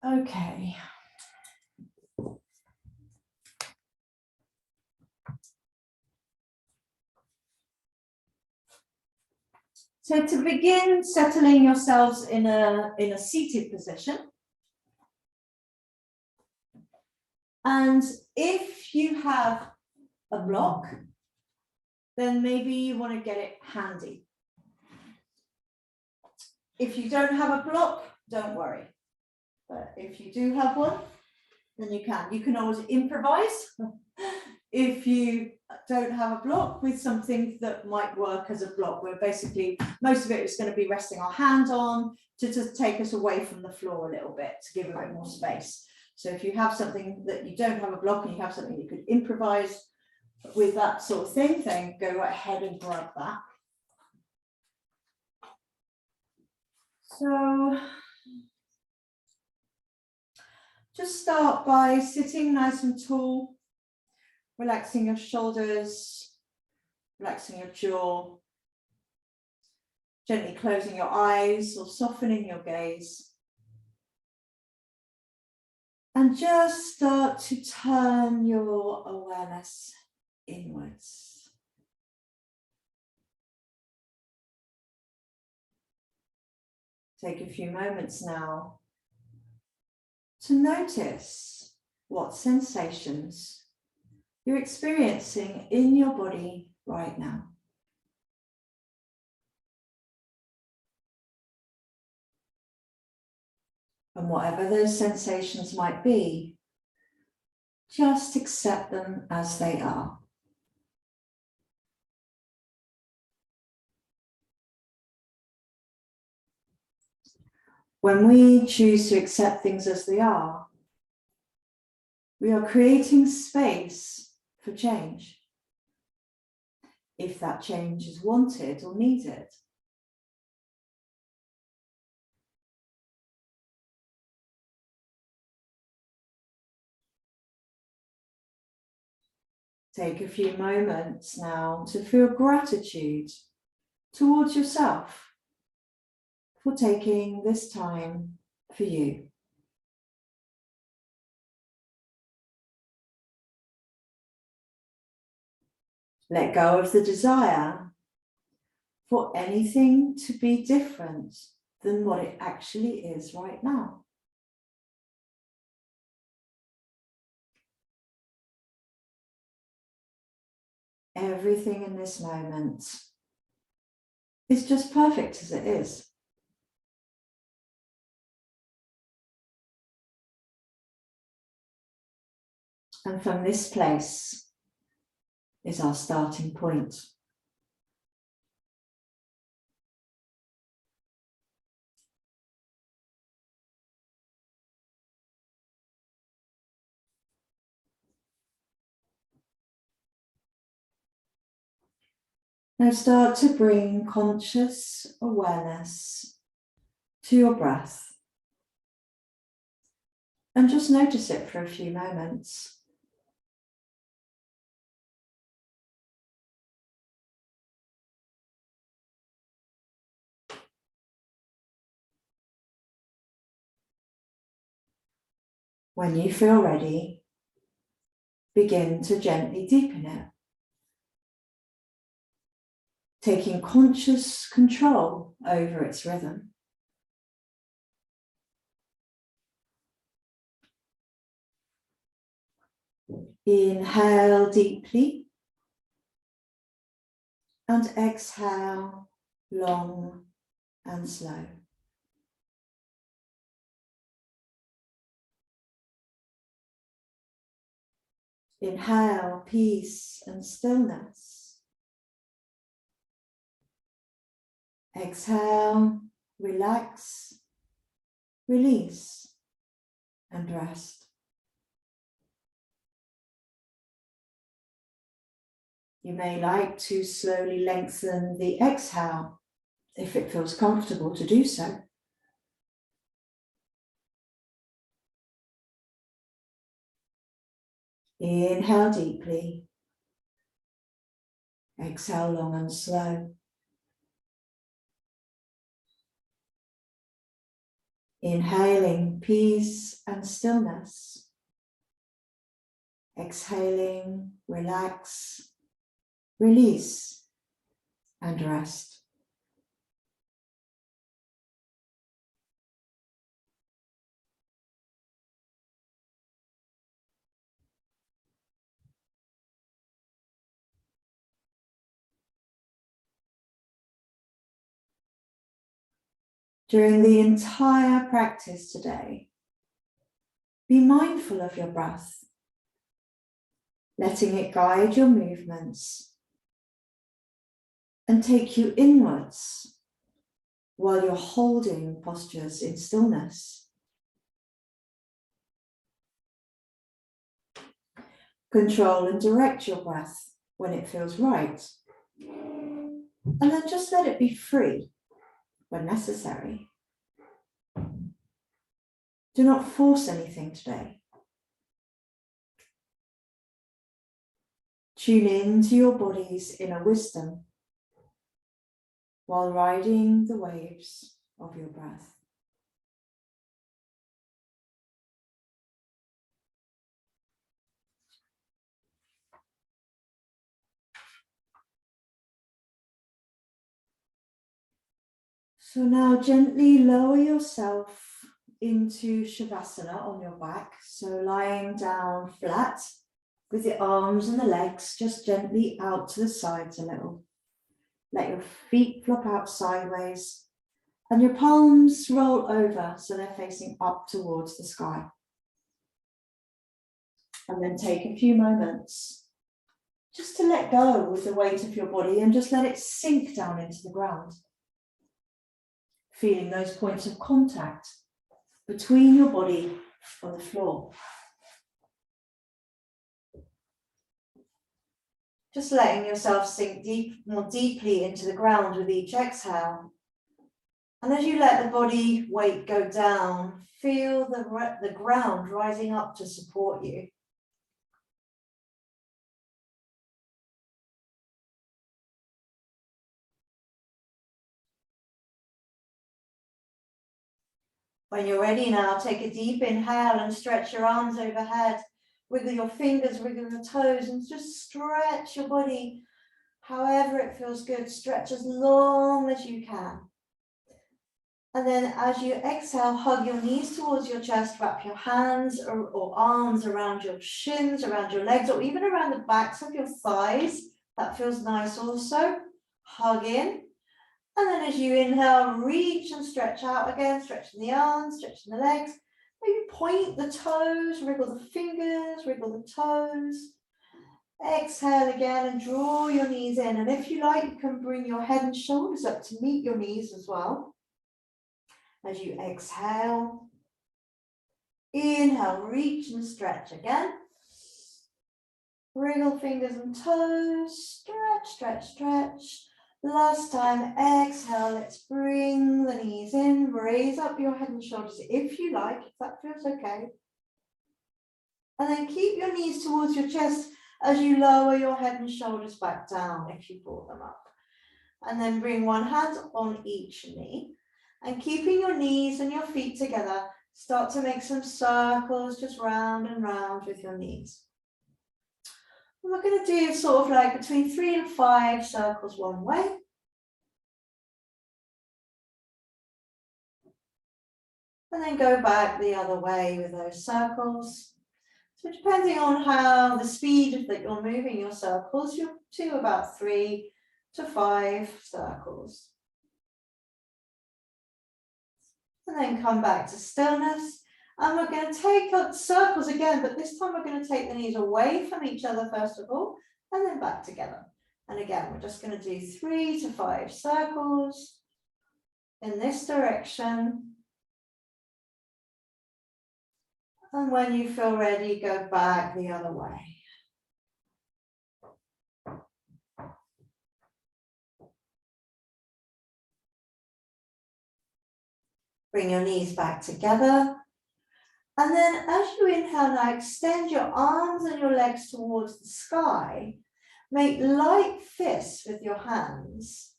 Okay. So to begin settling yourselves in a seated position. And if you have a block, then maybe you want to get it handy. If you don't have a block, don't worry. But if you do have one, then you can. You can always improvise if you don't have a block with something that might work as a block, where basically most of it is going to be resting our hand on to just take us away from the floor a little bit, to give a bit more space. So if you have something that you don't have a block and you have something you could improvise with that sort of thing, then go right ahead and grab that. So just start by sitting nice and tall, relaxing your shoulders, relaxing your jaw, gently closing your eyes or softening your gaze. And just start to turn your awareness inwards. Take a few moments now to notice what sensations you're experiencing in your body right now. And whatever those sensations might be, just accept them as they are. When we choose to accept things as they are, we are creating space for change, if that change is wanted or needed. Take a few moments now to feel gratitude towards yourself for taking this time for you. Let go of the desire for anything to be different than what it actually is right now. Everything in this moment is just perfect as it is. And from this place is our starting point. Now start to bring conscious awareness to your breath. And just notice it for a few moments. When you feel ready, begin to gently deepen it, taking conscious control over its rhythm. Inhale deeply and exhale long and slow. Inhale peace and stillness. Exhale, relax, release, and rest. You may like to slowly lengthen the exhale if it feels comfortable to do so. Inhale deeply. Exhale long and slow. Inhaling peace and stillness. Exhaling, relax, release, and rest. During the entire practice today, be mindful of your breath, letting it guide your movements and take you inwards while you're holding postures in stillness. Control and direct your breath when it feels right, and then just let it be free when necessary. Do not force anything today. Tune in to your body's inner wisdom while riding the waves of your breath. So now gently lower yourself into Shavasana on your back. So lying down flat with the arms and the legs just gently out to the sides a little. Let your feet flop out sideways and your palms roll over so they're facing up towards the sky. And then take a few moments just to let go with the weight of your body and just let it sink down into the ground. Feeling those points of contact between your body and the floor. Just letting yourself sink more deeply into the ground with each exhale. And as you let the body weight go down, feel the ground rising up to support you. When you're ready now, take a deep inhale and stretch your arms overhead. Wiggle your fingers, wiggle your toes, and just stretch your body however it feels good. Stretch as long as you can. And then as you exhale, hug your knees towards your chest, wrap your hands or arms around your shins, around your legs, or even around the backs of your thighs. That feels nice also. Hug in. And then as you inhale, reach and stretch out again, stretching the arms, stretching the legs. Maybe point the toes, wriggle the fingers, wriggle the toes. Exhale again and draw your knees in. And if you like, you can bring your head and shoulders up to meet your knees as well. As you exhale, inhale, reach and stretch again. Wriggle fingers and toes, stretch, stretch, stretch. Last time, exhale, let's bring the knees in, raise up your head and shoulders if you like, if that feels okay. And then keep your knees towards your chest as you lower your head and shoulders back down if you brought them up. And then bring one hand on each knee. And keeping your knees and your feet together, start to make some circles just round and round with your knees. And we're going to do sort of like between 3 and 5 circles one way. And then go back the other way with those circles. So depending on how the speed that you're moving your circles, you're to about 3 to 5 circles. And then come back to stillness. And we're going to take up circles again, but this time we're going to take the knees away from each other first of all, and then back together. And again, we're just going to do 3 to 5 circles in this direction. And when you feel ready, go back the other way. Bring your knees back together. And then as you inhale now, extend your arms and your legs towards the sky. Make light fists with your hands.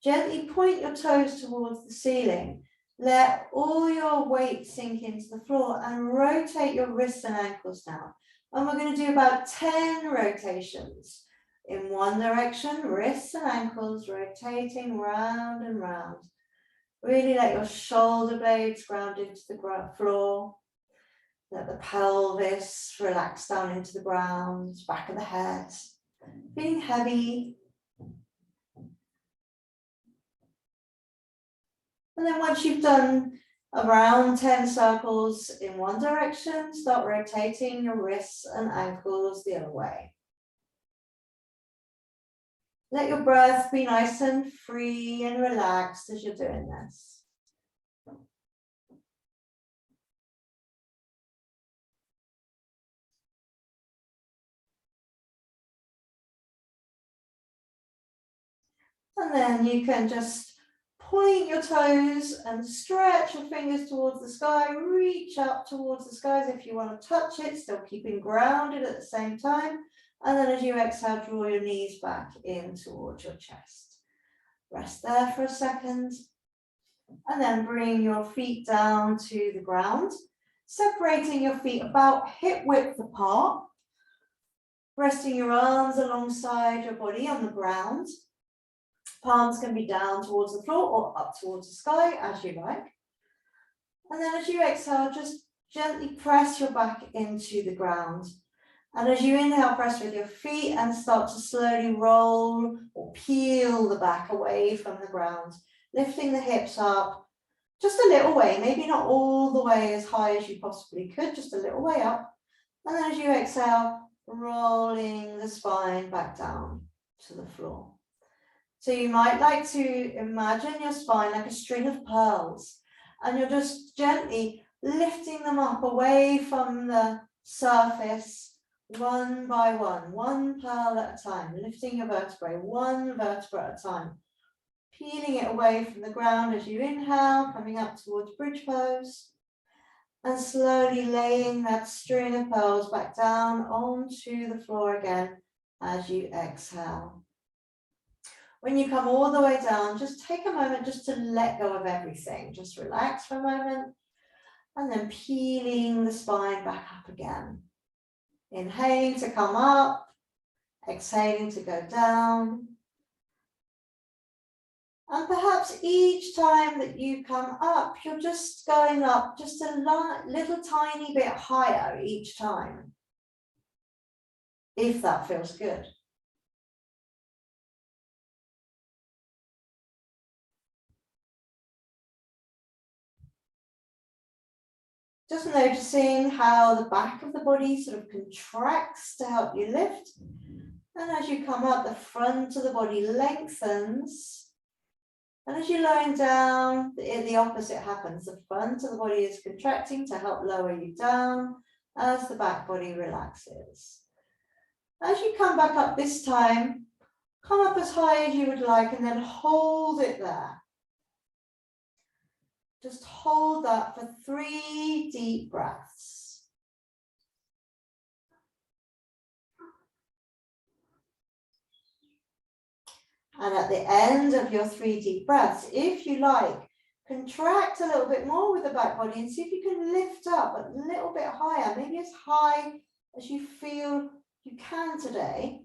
Gently point your toes towards the ceiling Let all your weight sink into the floor and rotate your wrists and ankles now. And we're going to do about 10 rotations. In one direction, wrists and ankles rotating round and round. Really let your shoulder blades ground into the floor. Let the pelvis relax down into the ground, back of the head, feeling heavy. And then once you've done around 10 circles in one direction, start rotating your wrists and ankles the other way. Let your breath be nice and free and relaxed as you're doing this. And then you can just point your toes and stretch your fingers towards the sky. Reach up towards the skies if you want to touch it, still keeping grounded at the same time. And then as you exhale, draw your knees back in towards your chest. Rest there for a second. And then bring your feet down to the ground, separating your feet about hip width apart. Resting your arms alongside your body on the ground. Palms can be down towards the floor or up towards the sky, as you like. And then as you exhale, just gently press your back into the ground. And as you inhale, press with your feet and start to slowly roll or peel the back away from the ground, lifting the hips up just a little way, maybe not all the way as high as you possibly could, just a little way up. And then as you exhale, rolling the spine back down to the floor. So you might like to imagine your spine like a string of pearls, and you're just gently lifting them up away from the surface, one by one pearl at a time, lifting your vertebrae, one vertebra at a time, peeling it away from the ground as you inhale, coming up towards bridge pose, and slowly laying that string of pearls back down onto the floor again as you exhale. When you come all the way down, just take a moment just to let go of everything. Just relax for a moment and then peeling the spine back up again. Inhaling to come up, exhaling to go down. And perhaps each time that you come up, you're just going up just a little tiny bit higher each time, if that feels good. Just noticing how the back of the body sort of contracts to help you lift. And as you come up, the front of the body lengthens. And as you're lying down, the opposite happens. The front of the body is contracting to help lower you down as the back body relaxes. As you come back up this time, come up as high as you would like and then hold it there. Just hold that for 3 deep breaths. And at the end of your 3 deep breaths, if you like, contract a little bit more with the back body and see if you can lift up a little bit higher, maybe as high as you feel you can today.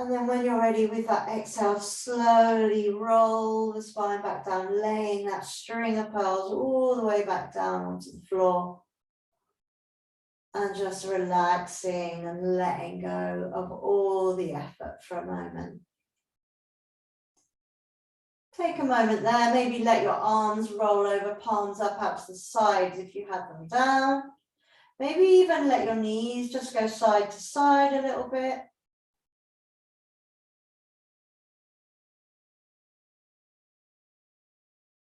And then when you're ready with that exhale, slowly roll the spine back down, laying that string of pearls all the way back down onto the floor. And just relaxing and letting go of all the effort for a moment. Take a moment there, maybe let your arms roll over, palms up out to the sides if you had them down. Maybe even let your knees just go side to side a little bit.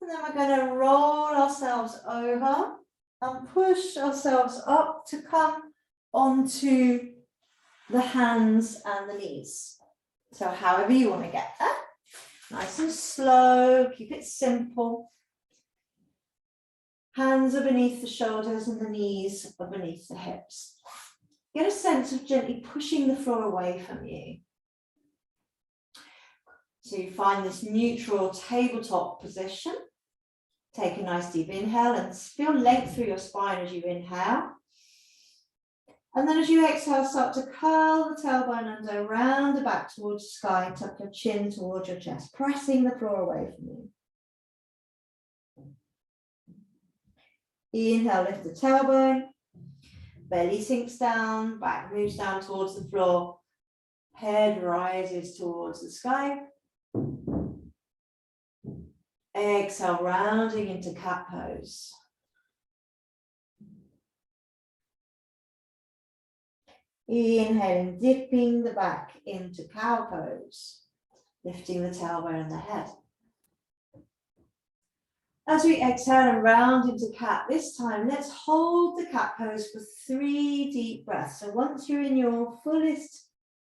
And then we're going to roll ourselves over and push ourselves up to come onto the hands and the knees. So however you want to get there. Nice and slow, keep it simple. Hands are beneath the shoulders and the knees are beneath the hips. Get a sense of gently pushing the floor away from you. So you find this neutral tabletop position. Take a nice deep inhale and feel length through your spine as you inhale. And then as you exhale, start to curl the tailbone under, round the back towards the sky, tuck your chin towards your chest, pressing the floor away from you. Inhale, lift the tailbone, belly sinks down, back moves down towards the floor, head rises towards the sky. Exhale, rounding into cat pose. Inhaling, dipping the back into cow pose, lifting the tailbone and the head. As we exhale and round into cat, this time let's hold the cat pose for 3 deep breaths. So once you're in your fullest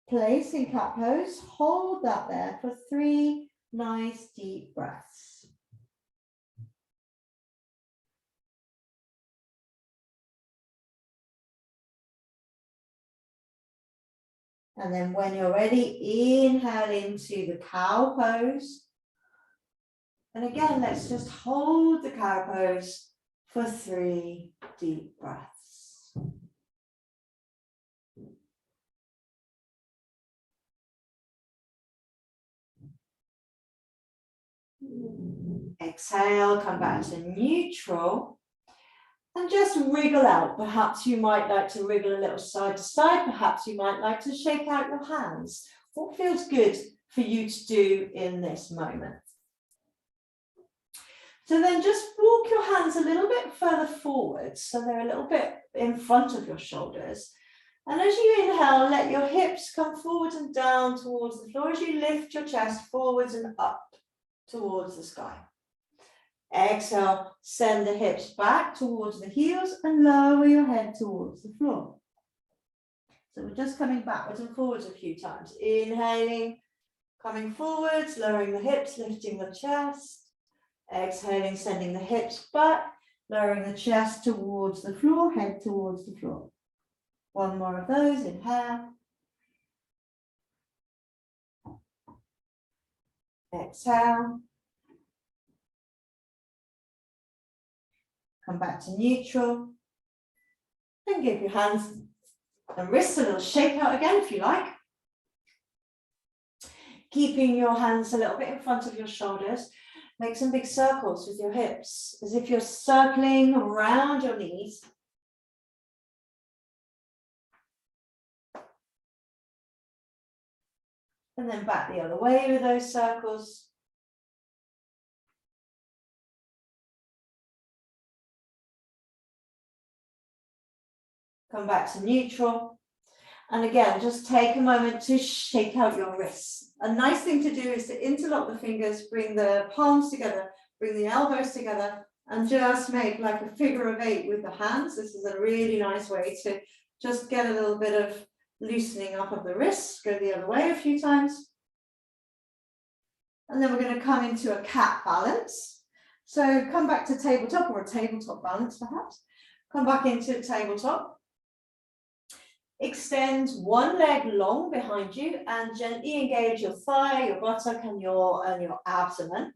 place in cat pose, hold that there for 3 nice deep breaths. And then when you're ready, inhale into the cow pose. And again, let's just hold the cow pose for 3 deep breaths. Exhale, come back to neutral. And just wriggle out. Perhaps you might like to wriggle a little side to side. Perhaps you might like to shake out your hands. What feels good for you to do in this moment? So then just walk your hands a little bit further forward so they're a little bit in front of your shoulders. And as you inhale, let your hips come forward and down towards the floor as you lift your chest forwards and up towards the sky. Exhale, send the hips back towards the heels and lower your head towards the floor. So we're just coming backwards and forwards a few times. Inhaling, coming forwards, lowering the hips, lifting the chest. Exhaling, sending the hips back, lowering the chest towards the floor, head towards the floor. One more of those, inhale. Exhale. Come back to neutral. And give your hands and wrists a little shake out again if you like. Keeping your hands a little bit in front of your shoulders. Make some big circles with your hips, as if you're circling around your knees. And then back the other way with those circles. Come back to neutral. And again, just take a moment to shake out your wrists. A nice thing to do is to interlock the fingers, bring the palms together, bring the elbows together, and just make like a figure of 8 with the hands. This is a really nice way to just get a little bit of loosening up of the wrists. Go the other way a few times. And then we're going to come into a cat balance. So come back to tabletop, or a tabletop balance perhaps. Come back into tabletop. Extend one leg long behind you and gently engage your thigh, your buttock, and your abdomen.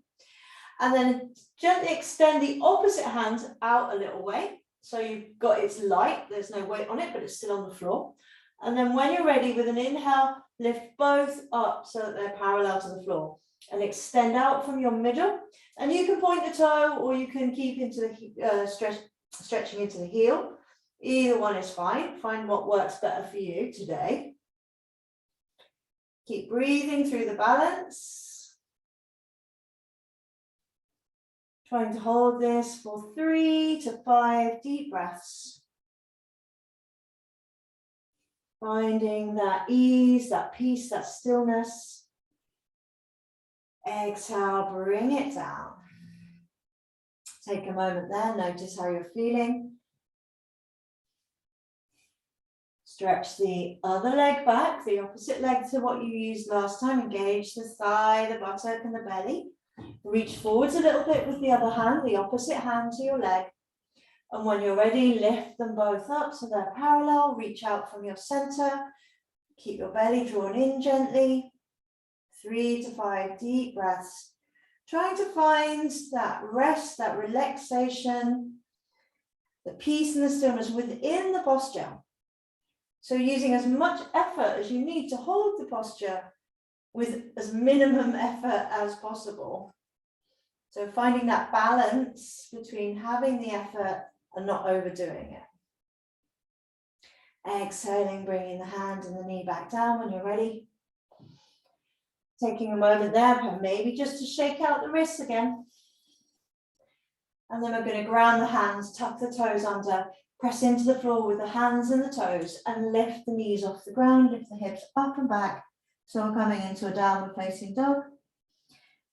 And then gently extend the opposite hand out a little way. So you've got, it's light, there's no weight on it, but it's still on the floor. And then when you're ready, with an inhale, lift both up so that they're parallel to the floor. And extend out from your middle. And you can point the toe, or you can keep into the stretching into the heel. Either one is fine. Find what works better for you today. Keep breathing through the balance. Trying to hold this for 3 to 5 deep breaths. Finding that ease, that peace, that stillness. Exhale, bring it down. Take a moment there, notice how you're feeling. Stretch the other leg back, the opposite leg to what you used last time. Engage the thigh, the buttock, and the belly. Reach forwards a little bit with the other hand, the opposite hand to your leg. And when you're ready, lift them both up so they're parallel. Reach out from your center. Keep your belly drawn in gently. 3 to 5 deep breaths, trying to find that rest, that relaxation, the peace and the stillness within the posture. So using as much effort as you need to hold the posture with as minimum effort as possible. So finding that balance between having the effort and not overdoing it. Exhaling, bringing the hand and the knee back down when you're ready. Taking a moment there, but maybe just to shake out the wrists again. And then we're going to ground the hands, tuck the toes under, press into the floor with the hands and the toes, and lift the knees off the ground, lift the hips up and back. So we're coming into a downward facing dog.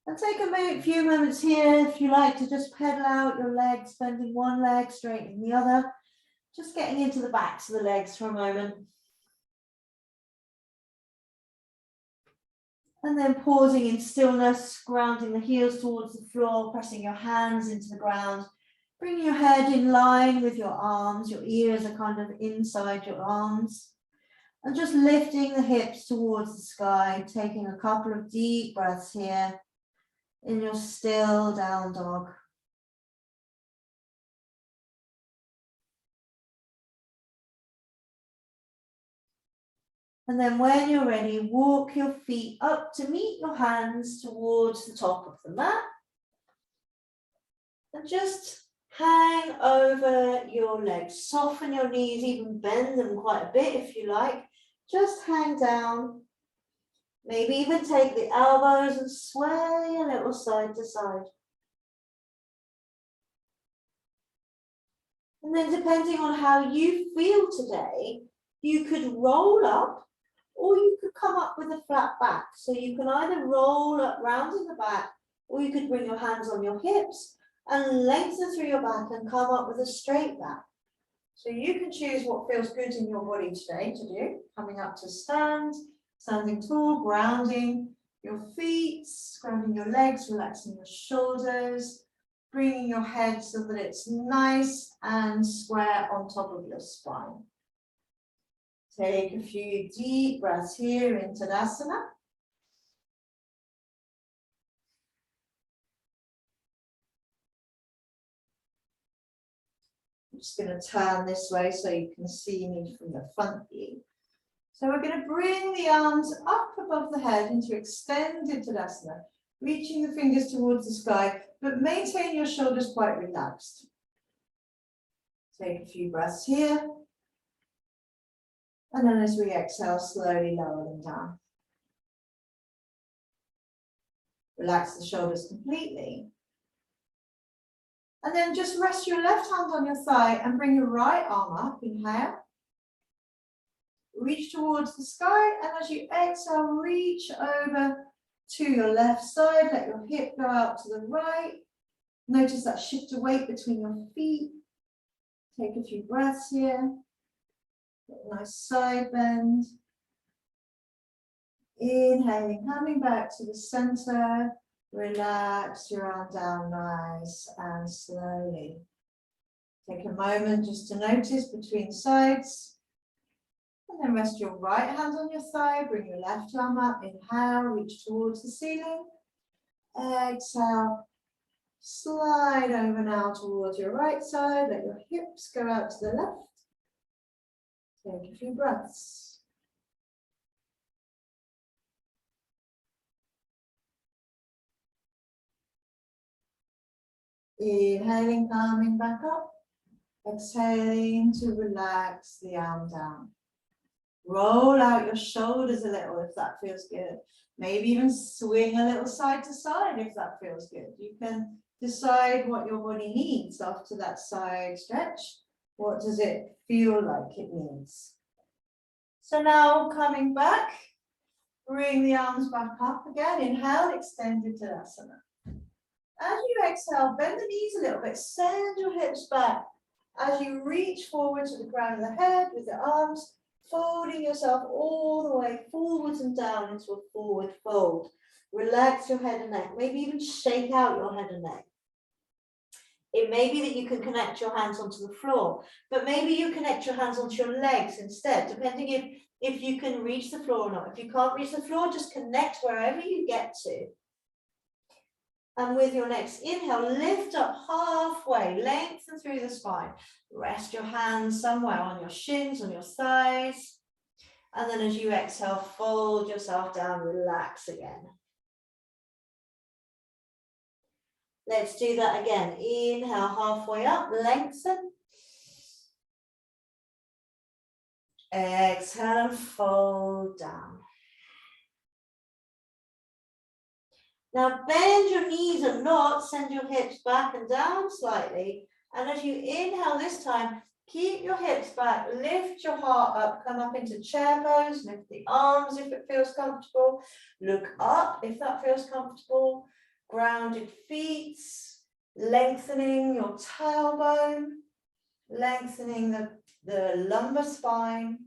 And take a few moments here, if you like, to just pedal out your legs, bending one leg, straightening the other. Just getting into the backs of the legs for a moment. And then pausing in stillness, grounding the heels towards the floor, pressing your hands into the ground. Bringing your head in line with your arms, your ears are kind of inside your arms. And just lifting the hips towards the sky, taking a couple of deep breaths here in your still down dog. And then when you're ready, walk your feet up to meet your hands towards the top of the mat. And just hang over your legs, soften your knees, even bend them quite a bit if you like. Just hang down. Maybe even take the elbows and sway a little side to side. And then depending on how you feel today, you could roll up or you could come up with a flat back. So you can either roll up round in the back, or you could bring your hands on your hips and lengthen through your back and come up with a straight back. So you can choose what feels good in your body today to do. Coming up to stand, standing tall, grounding your feet, grounding your legs, relaxing your shoulders, bringing your head so that it's nice and square on top of your spine. Take a few deep breaths here in Tadasana. I'm just going to turn this way so you can see me from the front view. So we're going to bring the arms up above the head into extended Tadasana, reaching the fingers towards the sky, but maintain your shoulders quite relaxed. Take a few breaths here. And then as we exhale, slowly lower them down. Relax the shoulders completely. And then just rest your left hand on your thigh and bring your right arm up. Inhale. Reach towards the sky, and as you exhale, reach over to your left side. Let your hip go out to the right. Notice that shift of weight between your feet. Take a few breaths here. Nice side bend. Inhaling, coming back to the center. Relax your arm down nice and slowly. Take a moment just to notice between sides. And then rest your right hand on your thigh. Bring your left arm up. Inhale, reach towards the ceiling. Exhale. Slide over now towards your right side. Let your hips go out to the left. Take a few breaths. Inhaling, coming back up. Exhaling to relax the arm down. Roll out your shoulders a little if that feels good. Maybe even swing a little side to side if that feels good. You can decide what your body needs after that side stretch. What does it feel like it needs? So now coming back, bring the arms back up again. Inhale, extended Tadasana. As you exhale, bend the knees a little bit, send your hips back. As you reach forward to the crown of the head with the arms, folding yourself all the way forwards and down into a forward fold. Relax your head and neck, maybe even shake out your head and neck. It may be that you can connect your hands onto the floor, but maybe you connect your hands onto your legs instead, depending if if you can reach the floor or not. If you can't reach the floor, just connect wherever you get to. And with your next inhale, lift up halfway, lengthen through the spine. Rest your hands somewhere on your shins, on your thighs. And then as you exhale, fold yourself down, relax again. Let's do that again. Inhale, halfway up, lengthen. Exhale and fold down. Now bend your knees a lot, send your hips back and down slightly. And as you inhale this time, keep your hips back, lift your heart up, come up into chair pose, lift the arms if it feels comfortable. Look up if that feels comfortable. Grounded feet, lengthening your tailbone, lengthening the lumbar spine.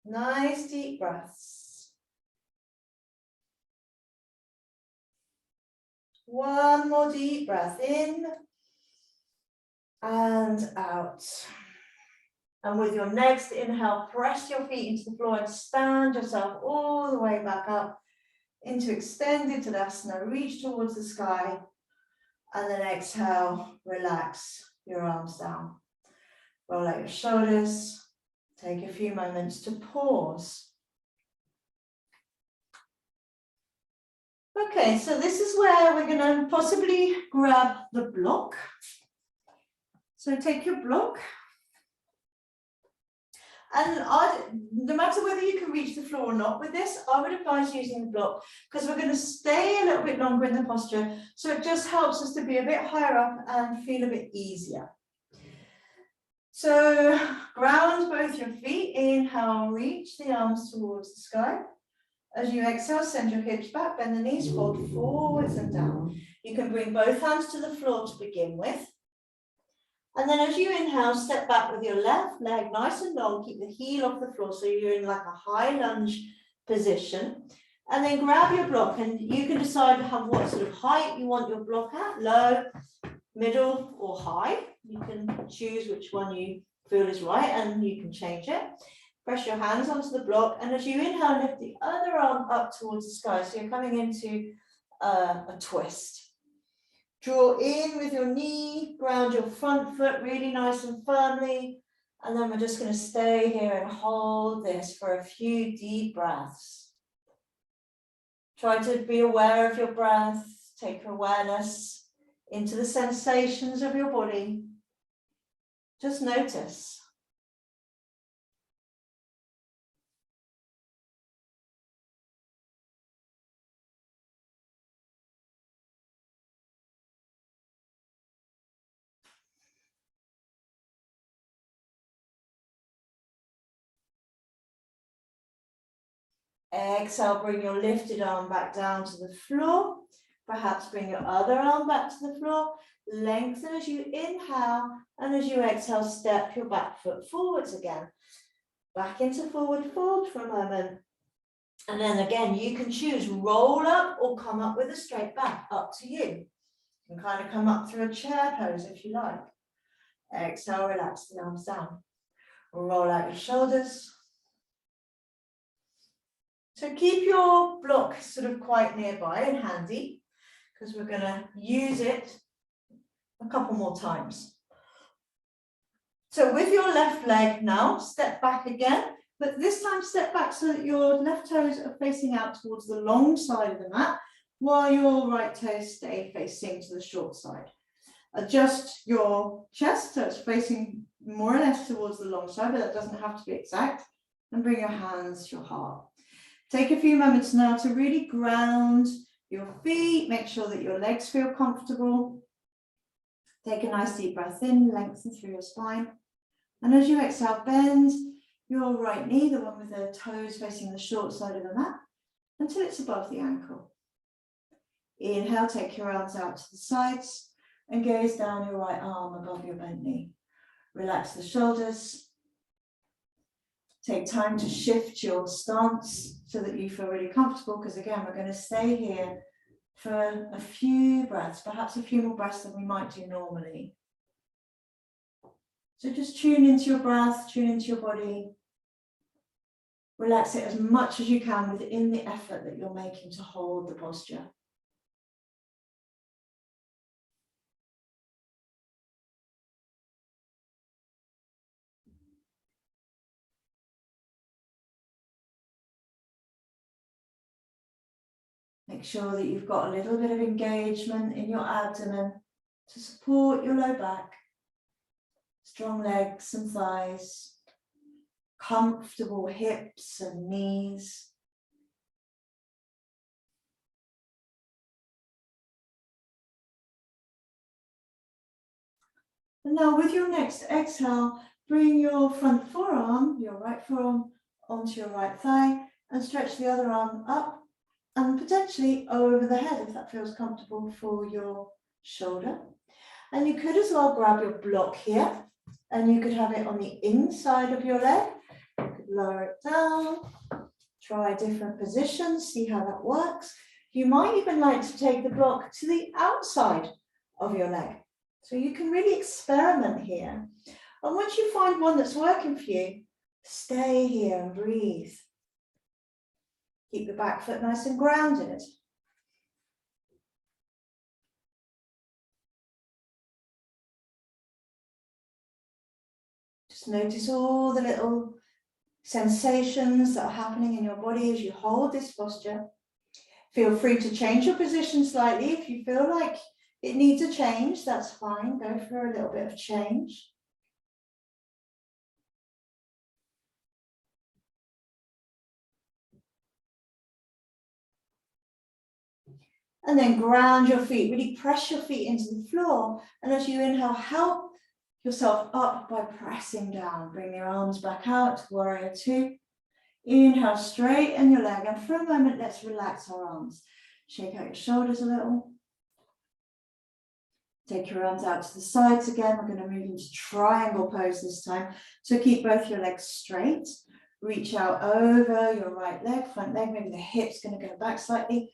Nice deep breaths. One more deep breath in and out. And with your next inhale, press your feet into the floor and stand yourself all the way back up into extended Tadasana. Reach towards the sky. And then exhale, relax your arms down. Roll out your shoulders. Take a few moments to pause. Okay, so this is where we're going to possibly grab the block. So take your block. And no matter whether you can reach the floor or not with this, I would advise using the block because we're going to stay a little bit longer in the posture. So it just helps us to be a bit higher up and feel a bit easier. So ground both your feet. Inhale, reach the arms towards the sky. As you exhale, send your hips back, bend the knees, fold forwards and down. You can bring both hands to the floor to begin with. And then as you inhale, step back with your left leg nice and long, keep the heel off the floor so you're in like a high lunge position. And then grab your block and you can decide what sort of height you want your block at, low, middle or high. You can choose which one you feel is right and you can change it. Press your hands onto the block and as you inhale, lift the other arm up towards the sky. So you're coming into a twist. Draw in with your knee, ground your front foot really nice and firmly. And then we're just going to stay here and hold this for a few deep breaths. Try to be aware of your breath. Take your awareness into the sensations of your body. Just notice. Exhale, bring your lifted arm back down to the floor. Perhaps bring your other arm back to the floor. Lengthen as you inhale, and as you exhale, step your back foot forwards again. Back into forward fold for a moment. And then again, you can choose roll up or come up with a straight back, up to you. You can kind of come up through a chair pose if you like. Exhale, relax the arms down. Roll out your shoulders. So keep your block sort of quite nearby and handy because we're going to use it a couple more times. So with your left leg now, step back again, but this time step back so that your left toes are facing out towards the long side of the mat while your right toes stay facing to the short side. Adjust your chest so it's facing more or less towards the long side, but that doesn't have to be exact. And bring your hands to your heart. Take a few moments now to really ground your feet. Make sure that your legs feel comfortable. Take a nice deep breath in, lengthen through your spine. And as you exhale, bend your right knee, the one with the toes facing the short side of the mat, until it's above the ankle. Inhale, take your arms out to the sides and gaze down your right arm above your bent knee. Relax the shoulders. Take time to shift your stance so that you feel really comfortable, because again, we're going to stay here for a few breaths, perhaps a few more breaths than we might do normally. So just tune into your breath, tune into your body. Relax it as much as you can within the effort that you're making to hold the posture. Make sure that you've got a little bit of engagement in your abdomen to support your low back. Strong legs and thighs, comfortable hips and knees. And now with your next exhale, bring your front forearm, your right forearm, onto your right thigh and stretch the other arm up and potentially over the head if that feels comfortable for your shoulder. And you could as well grab your block here and you could have it on the inside of your leg. You could lower it down, try different positions, see how that works. You might even like to take the block to the outside of your leg. So you can really experiment here. And once you find one that's working for you, stay here and breathe. Keep the back foot nice and grounded. Just notice all the little sensations that are happening in your body as you hold this posture. Feel free to change your position slightly. If you feel like it needs a change, that's fine. Go for a little bit of change. And then ground your feet, really press your feet into the floor. And as you inhale, help yourself up by pressing down. Bring your arms back out, warrior two. Inhale, straighten your leg. And for a moment, let's relax our arms. Shake out your shoulders a little. Take your arms out to the sides again. We're going to move into triangle pose this time. So keep both your legs straight. Reach out over your right leg, front leg. Maybe the hip's going to go back slightly.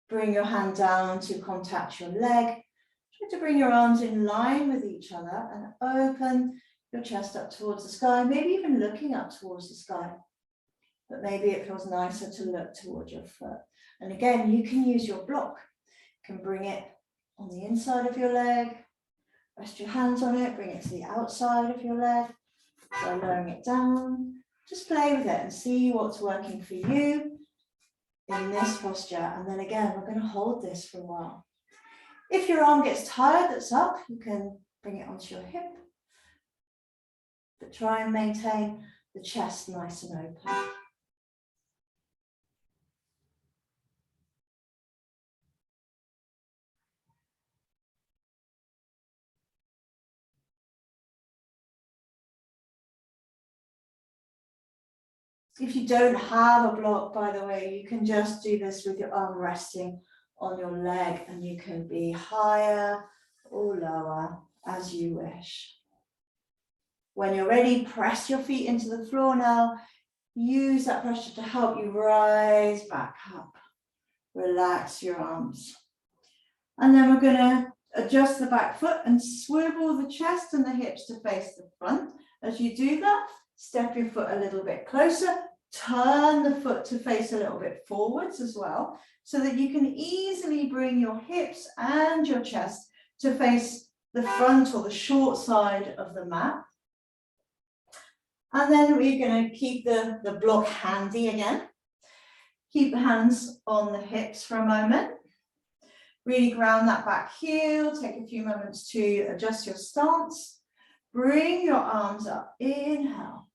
Bring your hand down to contact your leg. Try to bring your arms in line with each other and open your chest up towards the sky, maybe even looking up towards the sky. But maybe it feels nicer to look towards your foot. And again, you can use your block. You can bring it on the inside of your leg, rest your hands on it, bring it to the outside of your leg, by lowering it down. Just play with it and see what's working for you in this posture. And then again, we're going to hold this for a while. If your arm gets tired that's up, you can bring it onto your hip, but try and maintain the chest nice and open. If you don't have a block, by the way, you can just do this with your arm resting on your leg and you can be higher or lower as you wish. When you're ready, press your feet into the floor now. Use that pressure to help you rise back up. Relax your arms. And then we're going to adjust the back foot and swivel the chest and the hips to face the front. As you do that, step your foot a little bit closer. Turn the foot to face a little bit forwards as well, so that you can easily bring your hips and your chest to face the front or the short side of the mat. And then we're going to keep the block handy again. Keep the hands on the hips for a moment. Really ground that back heel. Take a few moments to adjust your stance. Bring your arms up. Inhale.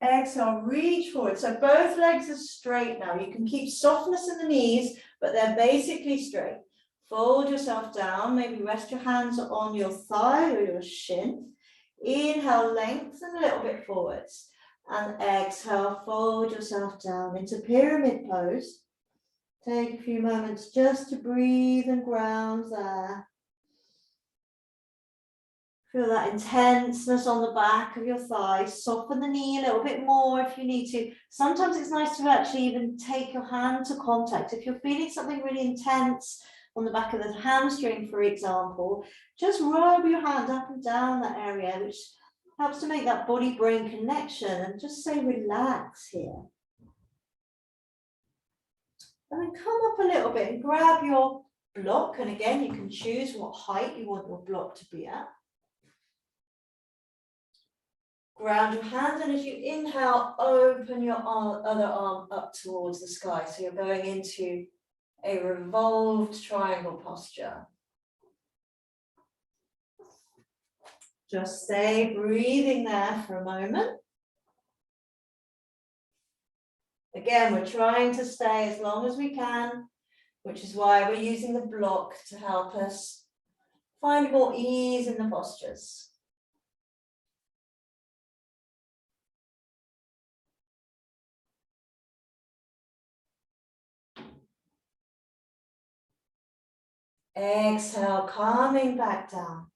Exhale, reach forward. So both legs are straight now. You can keep softness in the knees, but they're basically straight. Fold yourself down. Maybe rest your hands on your thigh or your shin. Inhale, lengthen a little bit forwards. And exhale, fold yourself down into pyramid pose. Take a few moments just to breathe and ground there. Feel that intenseness on the back of your thigh. Soften the knee a little bit more if you need to. Sometimes it's nice to actually even take your hand to contact. If you're feeling something really intense on the back of the hamstring, for example, just rub your hand up and down that area, which Helps to make that body-brain connection, and just say relax here. And then come up a little bit and grab your block, and again you can choose what height you want your block to be at. Ground your hands, and as you inhale, open your other arm up towards the sky. So you're going into a revolved triangle posture. Just stay breathing there for a moment. Again, we're trying to stay as long as we can, which is why we're using the block to help us find more ease in the postures. Exhale, calming back down.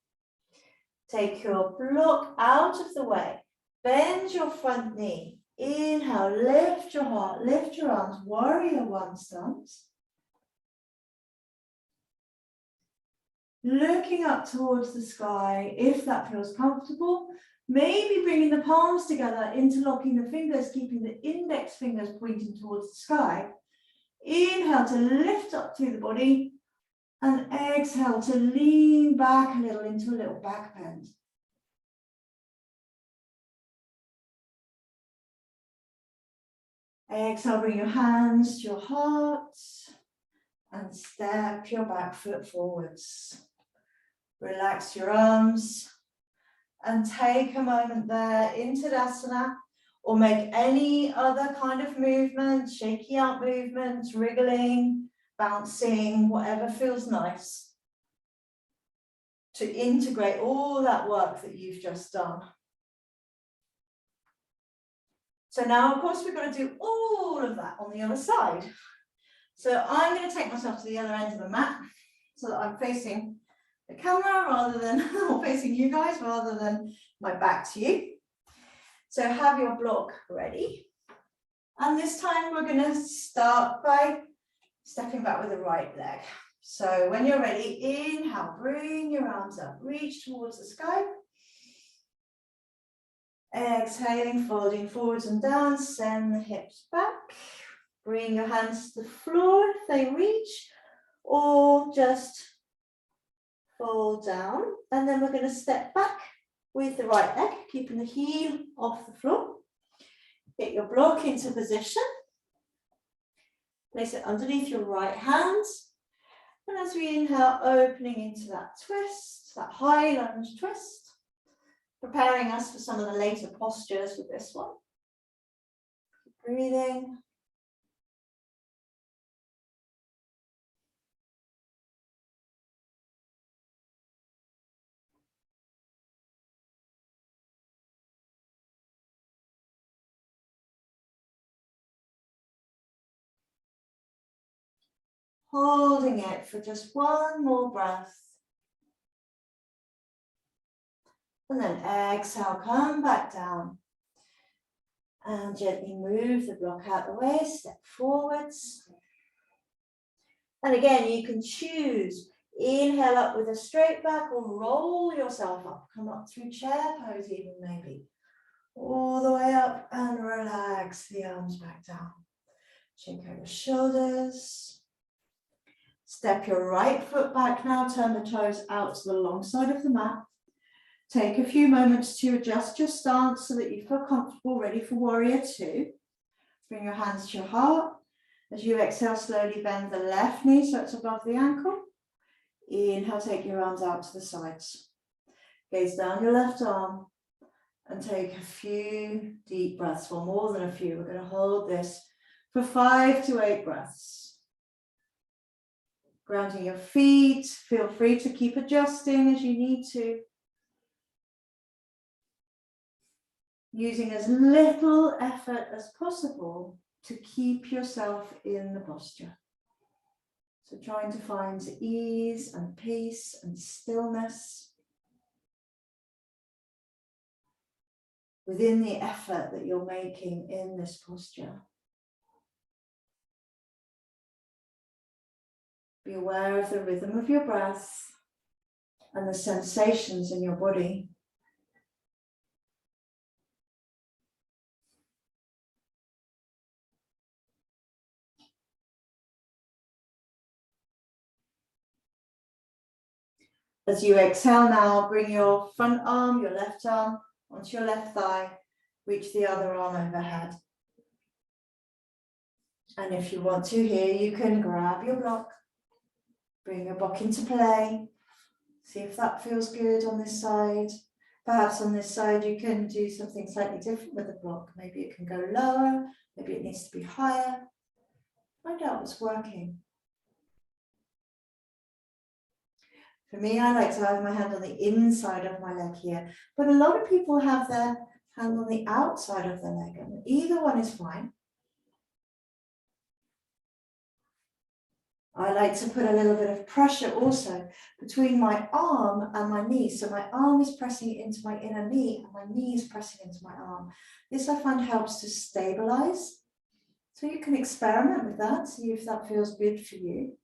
Take your block out of the way. Bend your front knee. Inhale, lift your heart, lift your arms, warrior one stance. Looking up towards the sky, if that feels comfortable. Maybe bringing the palms together, interlocking the fingers, keeping the index fingers pointing towards the sky. Inhale to lift up through the body, and exhale to lean back a little into a little back bend. Exhale, bring your hands to your heart and step your back foot forwards. Relax your arms and take a moment there in Tadasana, or make any other kind of movement, shaky out movements, wriggling, bouncing, whatever feels nice, to integrate all that work that you've just done. So now, of course, we're going to do all of that on the other side. So I'm going to take myself to the other end of the mat so that I'm facing the camera rather than, or facing you guys rather than my back to you. So have your block ready. And this time we're going to start by stepping back with the right leg. So when you're ready, inhale, bring your arms up, reach towards the sky. Exhaling, folding forwards and down, send the hips back. Bring your hands to the floor if they reach, or just fold down. And then we're going to step back with the right leg, keeping the heel off the floor. Get your block into position. Place it underneath your right hand. And as we inhale, opening into that twist, that high lunge twist. Preparing us for some of the later postures with this one. Breathing. Holding it for just one more breath. And then exhale, come back down. And gently move the block out the way, step forwards. And again, you can choose, inhale up with a straight back or roll yourself up. Come up through chair pose even maybe. All the way up and relax the arms back down. Shake over shoulders. Step your right foot back now, turn the toes out to the long side of the mat. Take a few moments to adjust your stance so that you feel comfortable, ready for warrior two. Bring your hands to your heart. As you exhale, slowly bend the left knee so it's above the ankle. Inhale, take your arms out to the sides. Gaze down your left arm and take a few deep breaths, well, more than a few. We're going to hold this for 5 to 8 breaths. Grounding your feet, feel free to keep adjusting as you need to. Using as little effort as possible to keep yourself in the posture. So trying to find ease and peace and stillness within the effort that you're making in this posture. Be aware of the rhythm of your breath and the sensations in your body. As you exhale now, bring your front arm, your left arm onto your left thigh, reach the other arm overhead. And if you want to here, you can grab your block, bring your block into play, see if that feels good on this side. Perhaps on this side you can do something slightly different with the block. Maybe it can go lower, maybe it needs to be higher. Find out what's working. For me, I like to have my hand on the inside of my leg here, but a lot of people have their hand on the outside of the leg, and either one is fine. I like to put a little bit of pressure also between my arm and my knee. So my arm is pressing into my inner knee and my knee is pressing into my arm. This I find helps to stabilize. So you can experiment with that, see if that feels good for you.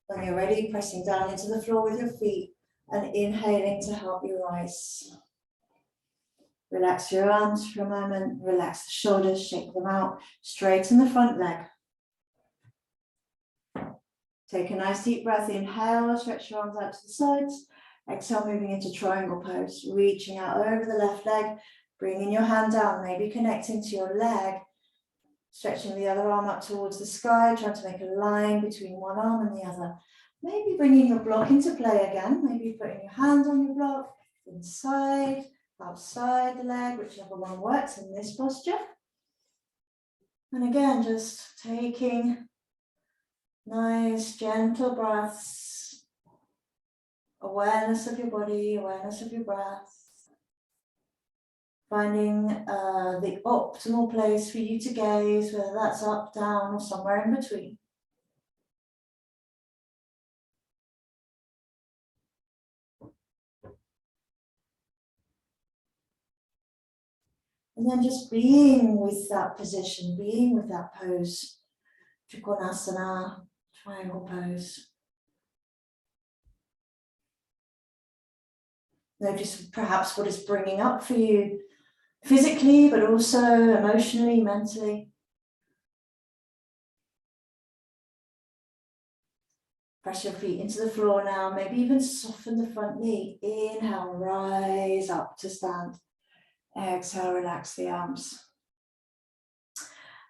When you're ready, pressing down into the floor with your feet and inhaling to help you rise. Relax your arms for a moment, relax the shoulders, shake them out, straighten the front leg. Take a nice deep breath, inhale, stretch your arms out to the sides. Exhale, moving into triangle pose, reaching out over the left leg, bringing your hand down, maybe connecting to your leg, stretching the other arm up towards the sky, trying to make a line between one arm and the other. Maybe bringing your block into play again, maybe putting your hand on your block, inside, outside the leg, whichever one works in this posture. And again, just taking nice, gentle breaths, awareness of your body, awareness of your breath. Finding the optimal place for you to gaze, whether that's up, down, or somewhere in between. And then just being with that position, being with that pose, Trikonasana, triangle pose. Notice perhaps what is bringing up for you physically, but also emotionally, mentally. Press your feet into the floor now, maybe even soften the front knee. Inhale, rise up to stand. Exhale, relax the arms.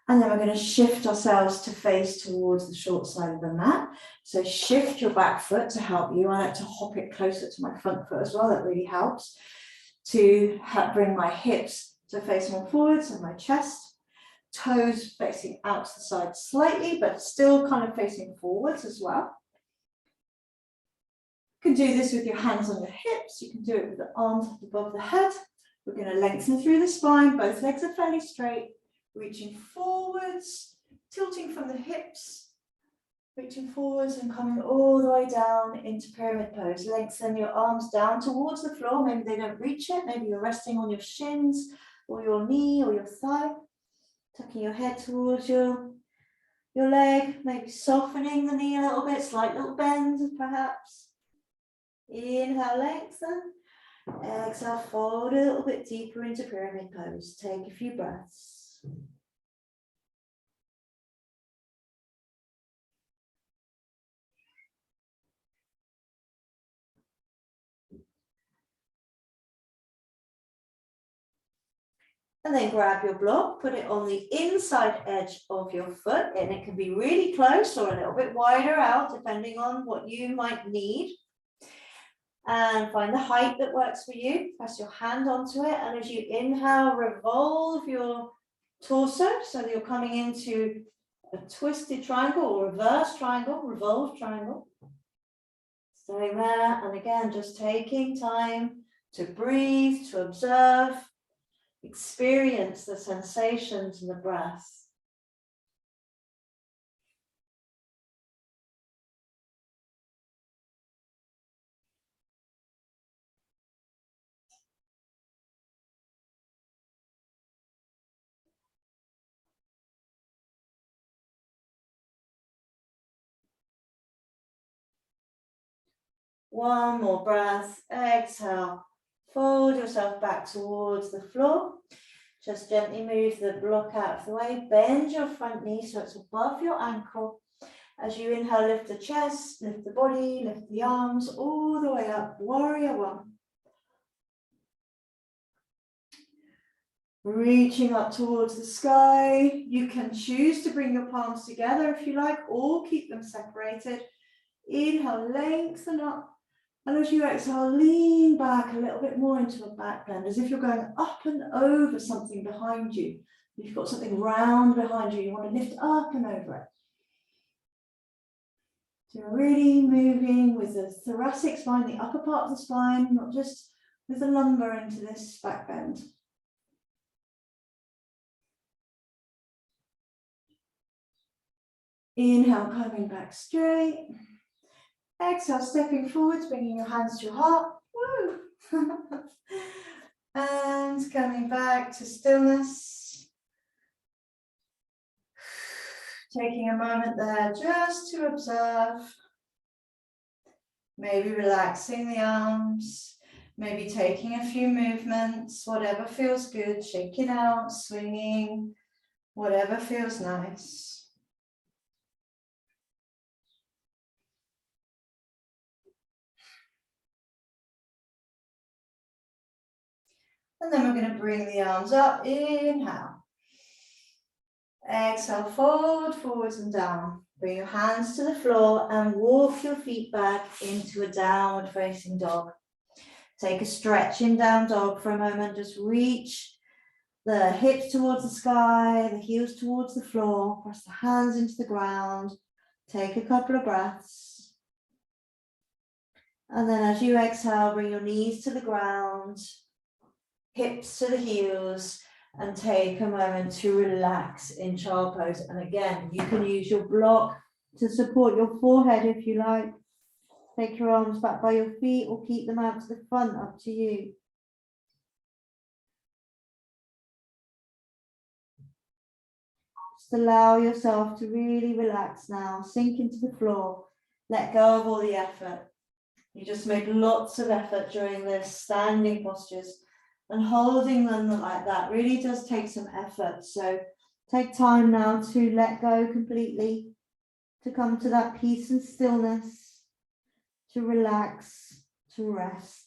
And then we're going to shift ourselves to face towards the short side of the mat. So shift your back foot to help you. I like to hop it closer to my front foot as well. That really helps to bring my hips to face more forwards and my chest. Toes facing out to the side slightly, but still kind of facing forwards as well. You can do this with your hands on your hips. You can do it with the arms up above the head. We're going to lengthen through the spine. Both legs are fairly straight. Reaching forwards, tilting from the hips, reaching forwards and coming all the way down into pyramid pose. Lengthen your arms down towards the floor. Maybe they don't reach it. Maybe you're resting on your shins or your knee or your thigh. Tucking your head towards your leg. Maybe softening the knee a little bit. Slight little bend perhaps. Inhale, lengthen. Exhale, fold a little bit deeper into pyramid pose. Take a few breaths. And then grab your block, put it on the inside edge of your foot, and it can be really close or a little bit wider out, depending on what you might need. And find the height that works for you. Press your hand onto it, and as you inhale, revolve your torso so that you're coming into a twisted triangle or reverse triangle, revolved triangle. Staying there, and again, just taking time to breathe, to observe. Experience the sensations and the breath. One more breath. Exhale. Fold yourself back towards the floor. Just gently move the block out of the way. Bend your front knee so it's above your ankle. As you inhale, lift the chest, lift the body, lift the arms all the way up. Warrior one. Reaching up towards the sky. You can choose to bring your palms together if you like, or keep them separated. Inhale, lengthen up. And as you exhale, lean back a little bit more into a back bend, as if you're going up and over something behind you. If you've got something round behind you, you want to lift up and over it. So you're really moving with the thoracic spine, the upper part of the spine, not just with the lumbar into this back bend. Inhale, coming back straight. Exhale, stepping forwards, bringing your hands to your heart. Woo! And coming back to stillness. Taking a moment there just to observe. Maybe relaxing the arms. Maybe taking a few movements, whatever feels good. Shaking out, swinging, whatever feels nice. And then we're going to bring the arms up, inhale. Exhale, fold forwards and down. Bring your hands to the floor and walk your feet back into a downward facing dog. Take a stretch in down dog for a moment. Just reach the hips towards the sky, the heels towards the floor. Press the hands into the ground. Take a couple of breaths. And then as you exhale, bring your knees to the ground. Hips to the heels, and take a moment to relax in child pose. And again, you can use your block to support your forehead if you like. Take your arms back by your feet or keep them out to the front, up to you. Just allow yourself to really relax now. Sink into the floor. Let go of all the effort. You just made lots of effort during this standing postures. And holding them like that really does take some effort. So take time now to let go completely, to come to that peace and stillness, to relax, to rest.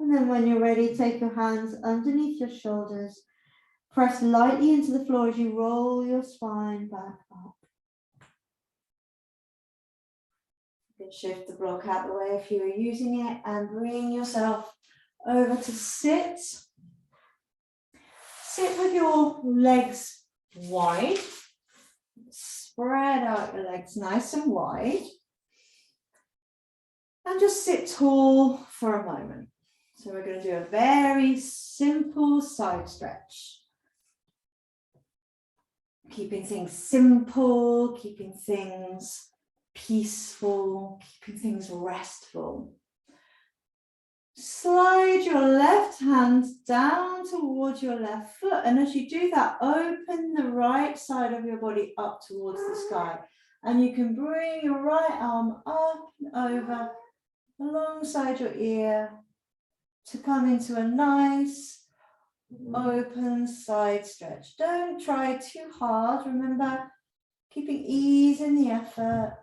And then when you're ready, take your hands underneath your shoulders. Press lightly into the floor as you roll your spine back up. You can shift the block out of the way if you are using it and bring yourself over to sit. Sit with your legs wide. Spread out your legs nice and wide. And just sit tall for a moment. So we're going to do a very simple side stretch. Keeping things simple, keeping things peaceful, keeping things restful. Slide your left hand down towards your left foot. And as you do that, open the right side of your body up towards the sky. And you can bring your right arm up and over alongside your ear to come into a nice open side stretch. Don't try too hard. Remember, keeping ease in the effort.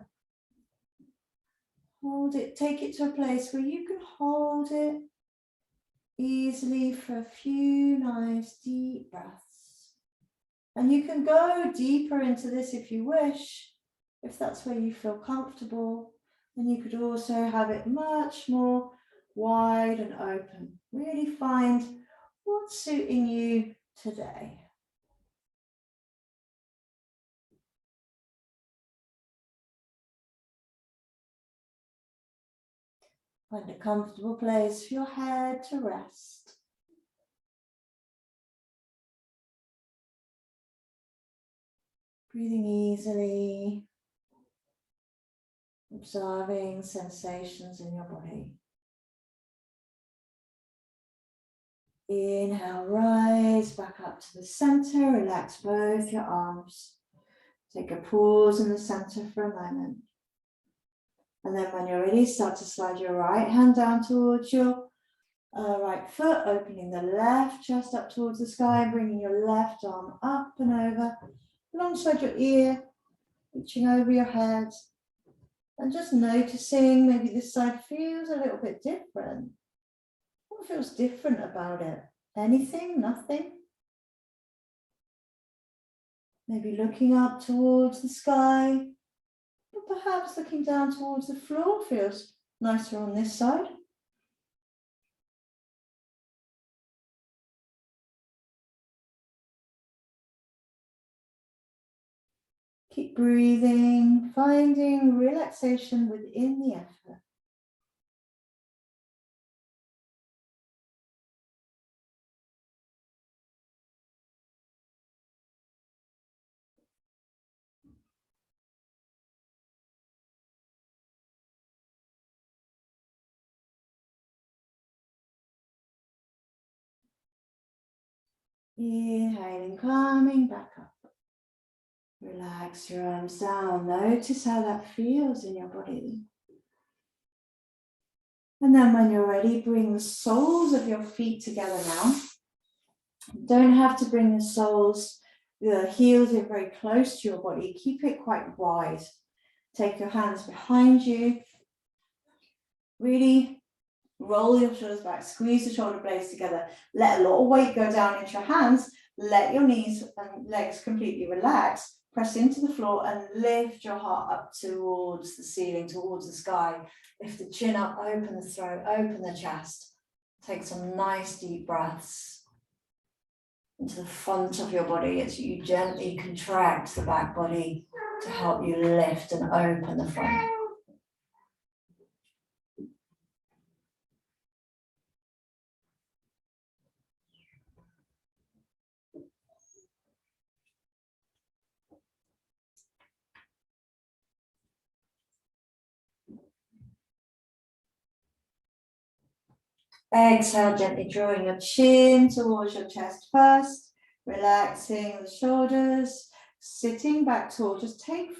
Hold it, take it to a place where you can hold it easily for a few nice deep breaths. And you can go deeper into this if you wish, if that's where you feel comfortable. And you could also have it much more wide and open. Really find what's suiting you today. Find a comfortable place for your head to rest. Breathing easily, observing sensations in your body. Inhale, rise back up to the center, relax both your arms. Take a pause in the center for a moment. And then when you're ready, start to slide your right hand down towards your right foot, opening the left chest up towards the sky, bringing your left arm up and over, alongside your ear, reaching over your head, and just noticing maybe this side feels a little bit different. What feels different about it? Anything? Nothing? Maybe looking up towards the sky, or perhaps looking down towards the floor feels nicer on this side. Keep breathing, finding relaxation within the effort. Inhaling, coming back up. Relax your arms down. Notice how that feels in your body. And then when you're ready, bring the soles of your feet together now. You don't have to bring the heels in very close to your body. Keep it quite wide. Take your hands behind you. Really roll your shoulders back, squeeze the shoulder blades together. Let a lot of weight go down into your hands. Let your knees and legs completely relax. Press into the floor and lift your heart up towards the ceiling, towards the sky. Lift the chin up, open the throat, open the chest. Take some nice deep breaths into the front of your body as you gently contract the back body to help you lift and open the front. Exhale, gently drawing your chin towards your chest first, relaxing the shoulders, sitting back tall. Just take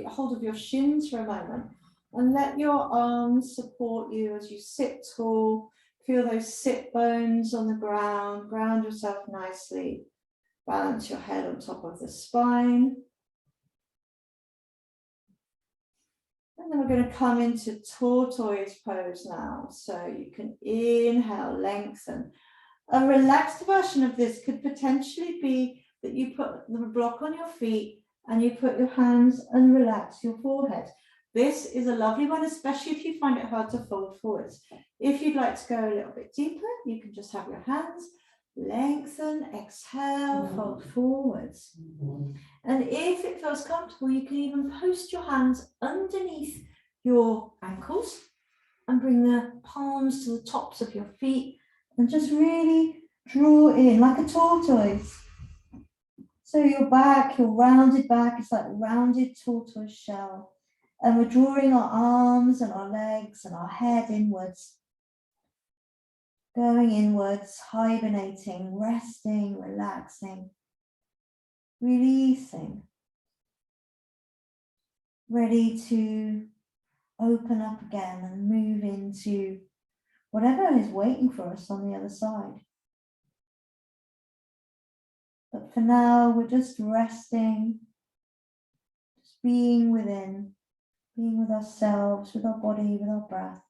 hold of your shins for a moment and let your arms support you as you sit tall. Feel those sit bones on the ground, ground yourself nicely. Balance your head on top of the spine. And then we're going to come into tortoise pose now. So you can inhale, lengthen. A relaxed version of this could potentially be that you put the block on your feet and you put your hands and relax your forehead. This is a lovely one, especially if you find it hard to fold forwards. If you'd like to go a little bit deeper, you can just have your hands, lengthen, exhale, fold forwards. And if it feels comfortable, you can even post your hands underneath your ankles and bring the palms to the tops of your feet and just really draw in like a tortoise. So your back, your rounded back, is like a rounded tortoise shell. And we're drawing our arms and our legs and our head inwards. Going inwards, hibernating, resting, relaxing, releasing. Ready to open up again and move into whatever is waiting for us on the other side. But for now, we're just resting, just being within, being with ourselves, with our body, with our breath.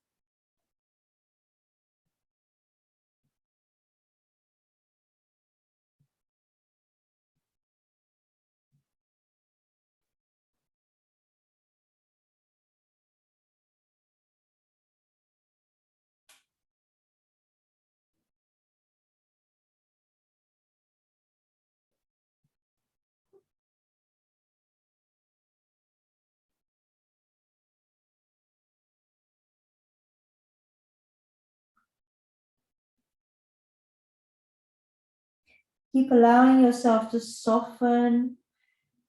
Keep allowing yourself to soften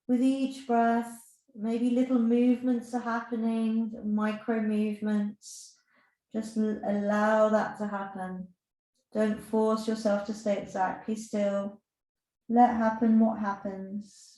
with each breath, maybe little movements are happening, micro movements. Just allow that to happen. Don't force yourself to stay exactly still. Let happen what happens.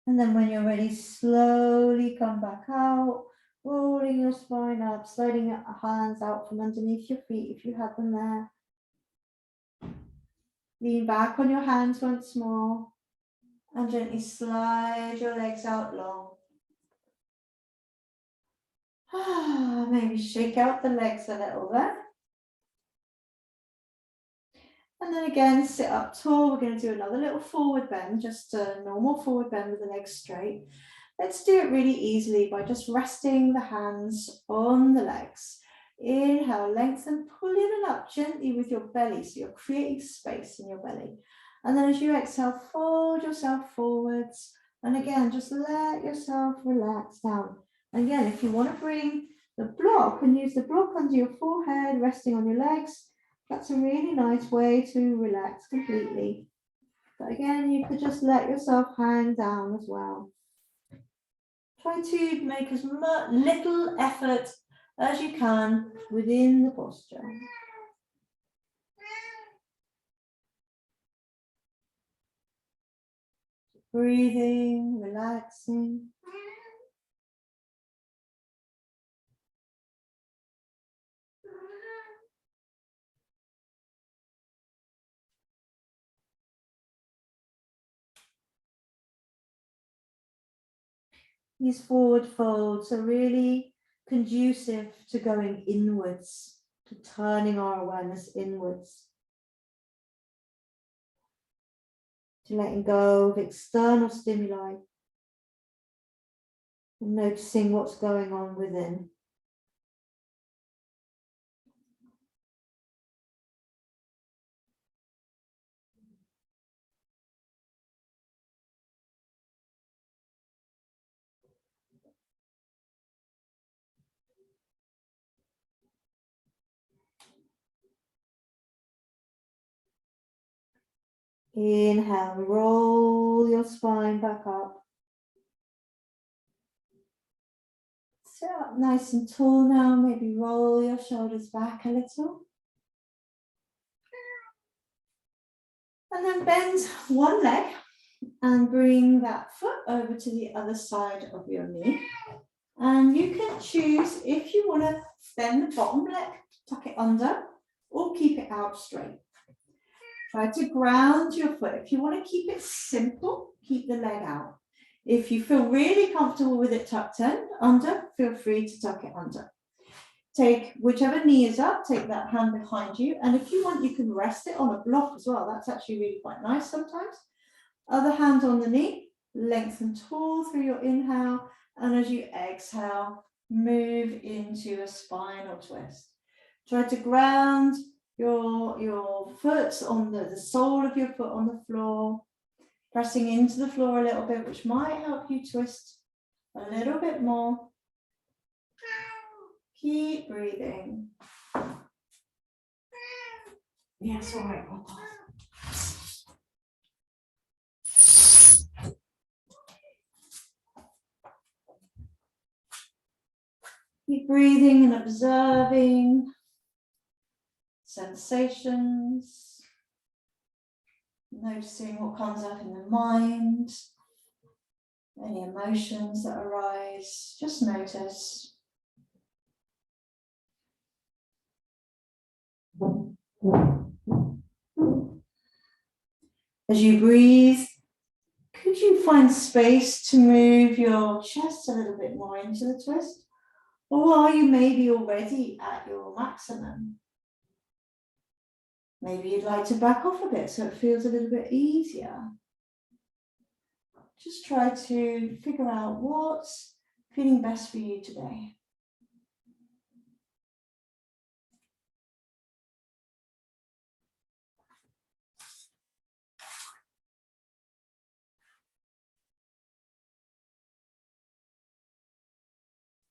And then when you're ready, slowly come back out, rolling your spine up, sliding your hands out from underneath your feet if you have them there. Lean back on your hands once more and gently slide your legs out long. Maybe shake out the legs a little there. And then again, sit up tall. We're going to do another little forward bend, just a normal forward bend with the legs straight. Let's do it really easily by just resting the hands on the legs. Inhale, lengthen, pull in and up gently with your belly, so you're creating space in your belly. And then as you exhale, fold yourself forwards. And again, just let yourself relax down. And again, if you want to bring the block and use the block under your forehead, resting on your legs, that's a really nice way to relax completely. But again, you could just let yourself hang down as well. Try to make as little effort as you can within the posture. Breathing, relaxing. These forward folds are really conducive to going inwards, to turning our awareness inwards, to letting go of external stimuli and noticing what's going on within. Inhale, roll your spine back up. Sit up nice and tall now, maybe roll your shoulders back a little. And then bend one leg and bring that foot over to the other side of your knee. And you can choose if you want to bend the bottom leg, tuck it under, or keep it out straight. Try to ground your foot. If you want to keep it simple, keep the leg out. If you feel really comfortable with it tucked in, under, feel free to tuck it under. Take whichever knee is up, take that hand behind you. And if you want, you can rest it on a block as well. That's actually really quite nice sometimes. Other hand on the knee, lengthen tall through your inhale. And as you exhale, move into a spinal twist. Try to ground your foot on the sole of your foot on the floor, pressing into the floor a little bit, which might help you twist a little bit more. Keep breathing. Yes, all right. Keep breathing and observing sensations, noticing what comes up in the mind, any emotions that arise. Just notice. As you breathe, could you find space to move your chest a little bit more into the twist? Or are you maybe already at your maximum? Maybe you'd like to back off a bit so it feels a little bit easier. Just try to figure out what's feeling best for you today.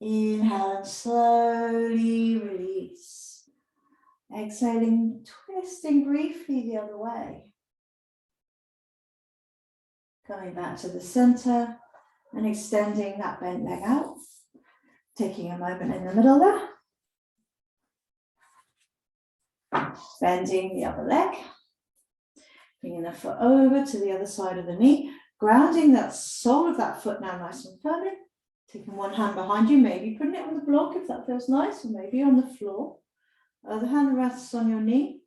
Inhale and slowly release. Exhaling, twisting briefly the other way. Coming back to the center and extending that bent leg out. Taking a moment in the middle there. Bending the other leg. Bringing the foot over to the other side of the knee. Grounding that sole of that foot now nice and firmly. Taking one hand behind you, maybe putting it on the block if that feels nice, or maybe on the floor. Other hand rests on your knee.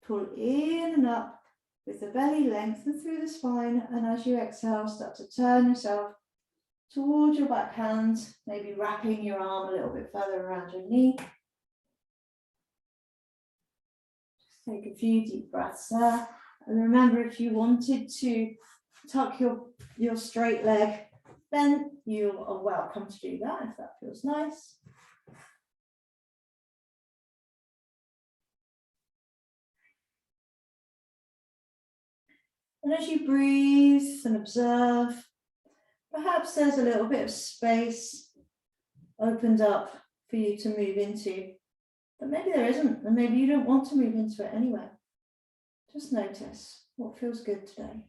Pull in and up with the belly, lengthen through the spine, and as you exhale, start to turn yourself towards your back hands, maybe wrapping your arm a little bit further around your knee. Just take a few deep breaths there. And remember, if you wanted to tuck your straight leg, then you are welcome to do that if that feels nice. And as you breathe and observe, perhaps there's a little bit of space opened up for you to move into, but maybe there isn't, and maybe you don't want to move into it anyway. Just notice what feels good today.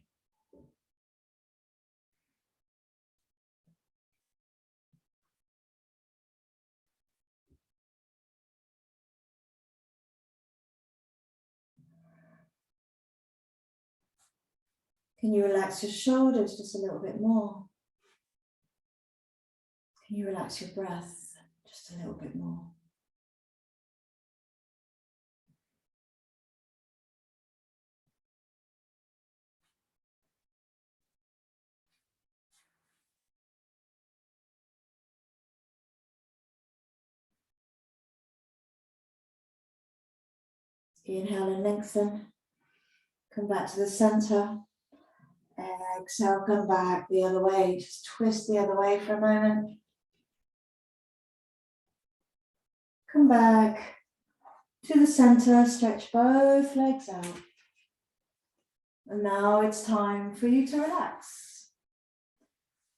Can you relax your shoulders just a little bit more? Can you relax your breath just a little bit more? Inhale and lengthen. Come back to the center. Exhale, come back the other way. Just twist the other way for a moment. Come back to the center, stretch both legs out. And now it's time for you to relax.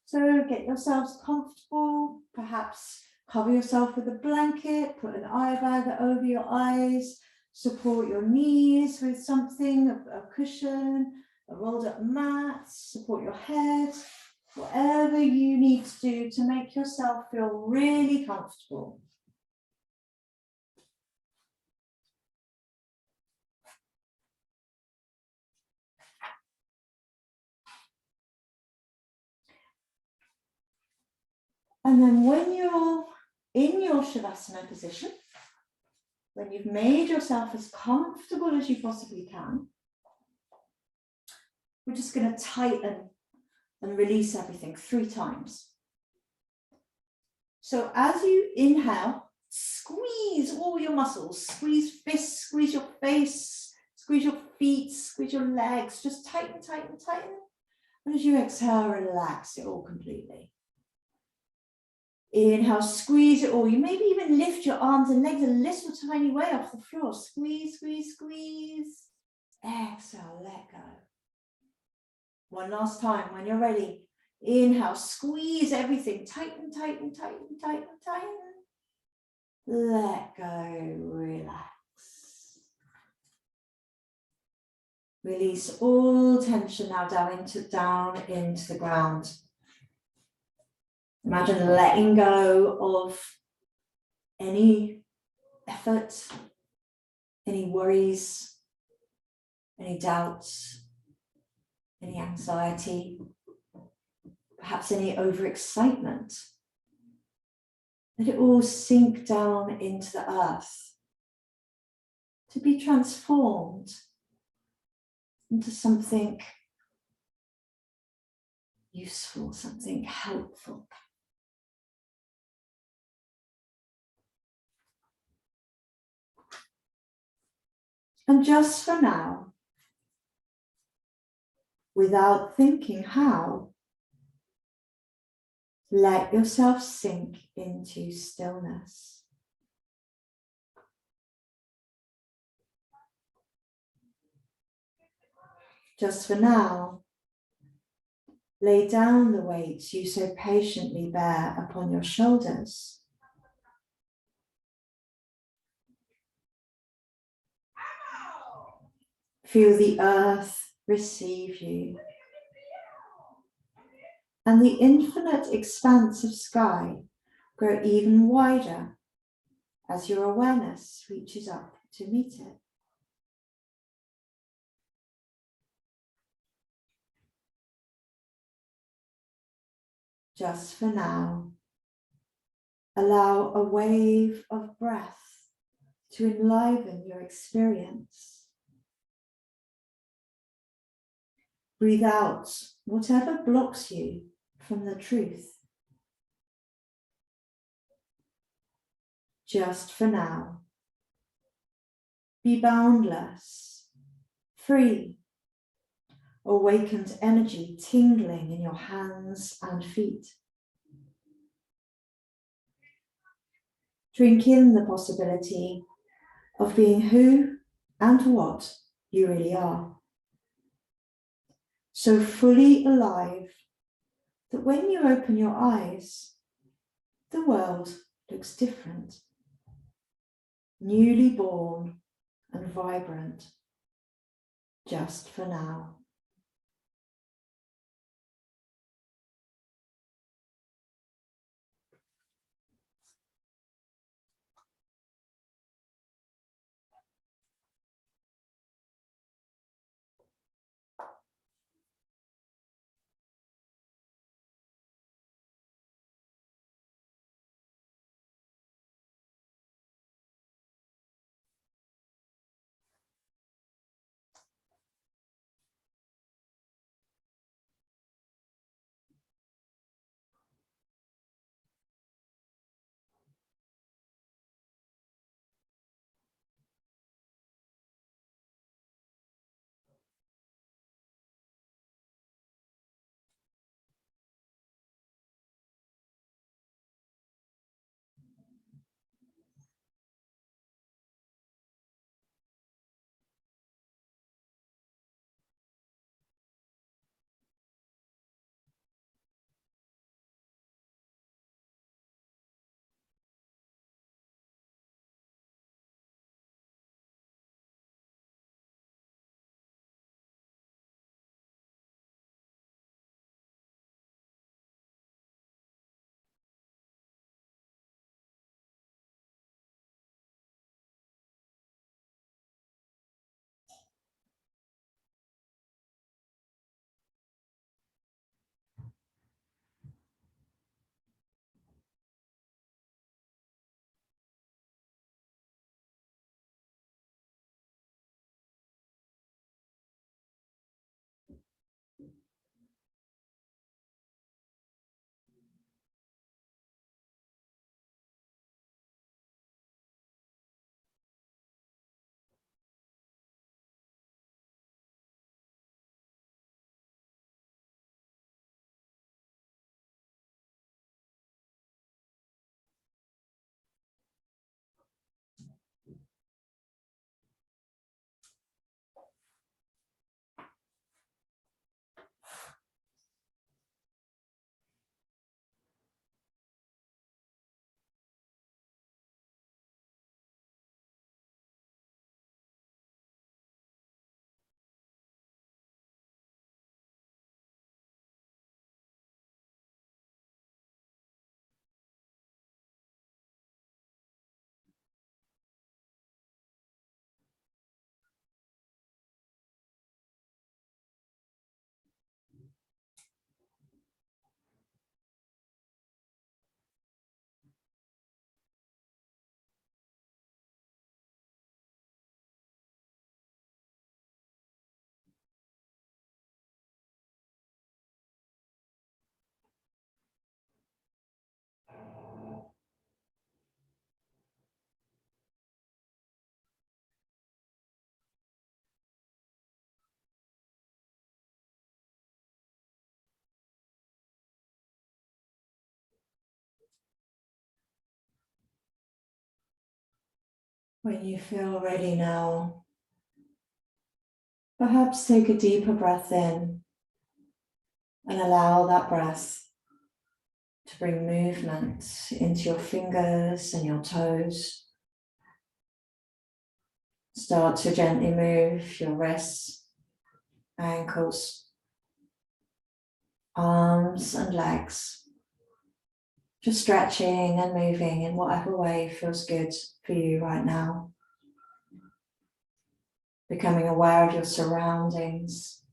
So get yourselves comfortable, perhaps cover yourself with a blanket, put an eye bag over your eyes, support your knees with something, a cushion, a rolled up mat, support your head, whatever you need to do to make yourself feel really comfortable. And then when you're in your Shavasana position, when you've made yourself as comfortable as you possibly can, we're just going to tighten and release everything 3 times. So as you inhale, squeeze all your muscles, squeeze fists, squeeze your face, squeeze your feet, squeeze your legs, just tighten, tighten, tighten. And as you exhale, relax it all completely. Inhale, squeeze it all. You maybe even lift your arms and legs a little tiny way off the floor. Squeeze, squeeze, squeeze. Exhale, let go. One last time when you're ready. Inhale, squeeze everything. Tighten, tighten, tighten, tighten, tighten. Let go, relax. Release all tension now down into the ground. Imagine letting go of any effort, any worries, any doubts, any anxiety, perhaps any overexcitement. Let it all sink down into the earth to be transformed into something useful, something helpful. And just for now, without thinking how, let yourself sink into stillness. Just for now, lay down the weights you so patiently bear upon your shoulders. Feel the earth receive you. And the infinite expanse of sky grow even wider as your awareness reaches up to meet it. Just for now, allow a wave of breath to enliven your experience. Breathe out whatever blocks you from the truth. Just for now, be boundless, free, awakened energy tingling in your hands and feet. Drink in the possibility of being who and what you really are. So fully alive that when you open your eyes, the world looks different. Newly born and vibrant, just for now. When you feel ready now, perhaps take a deeper breath in and allow that breath to bring movement into your fingers and your toes. Start to gently move your wrists, ankles, arms and legs. Just stretching and moving in whatever way feels good for you right now. Becoming aware of your surroundings.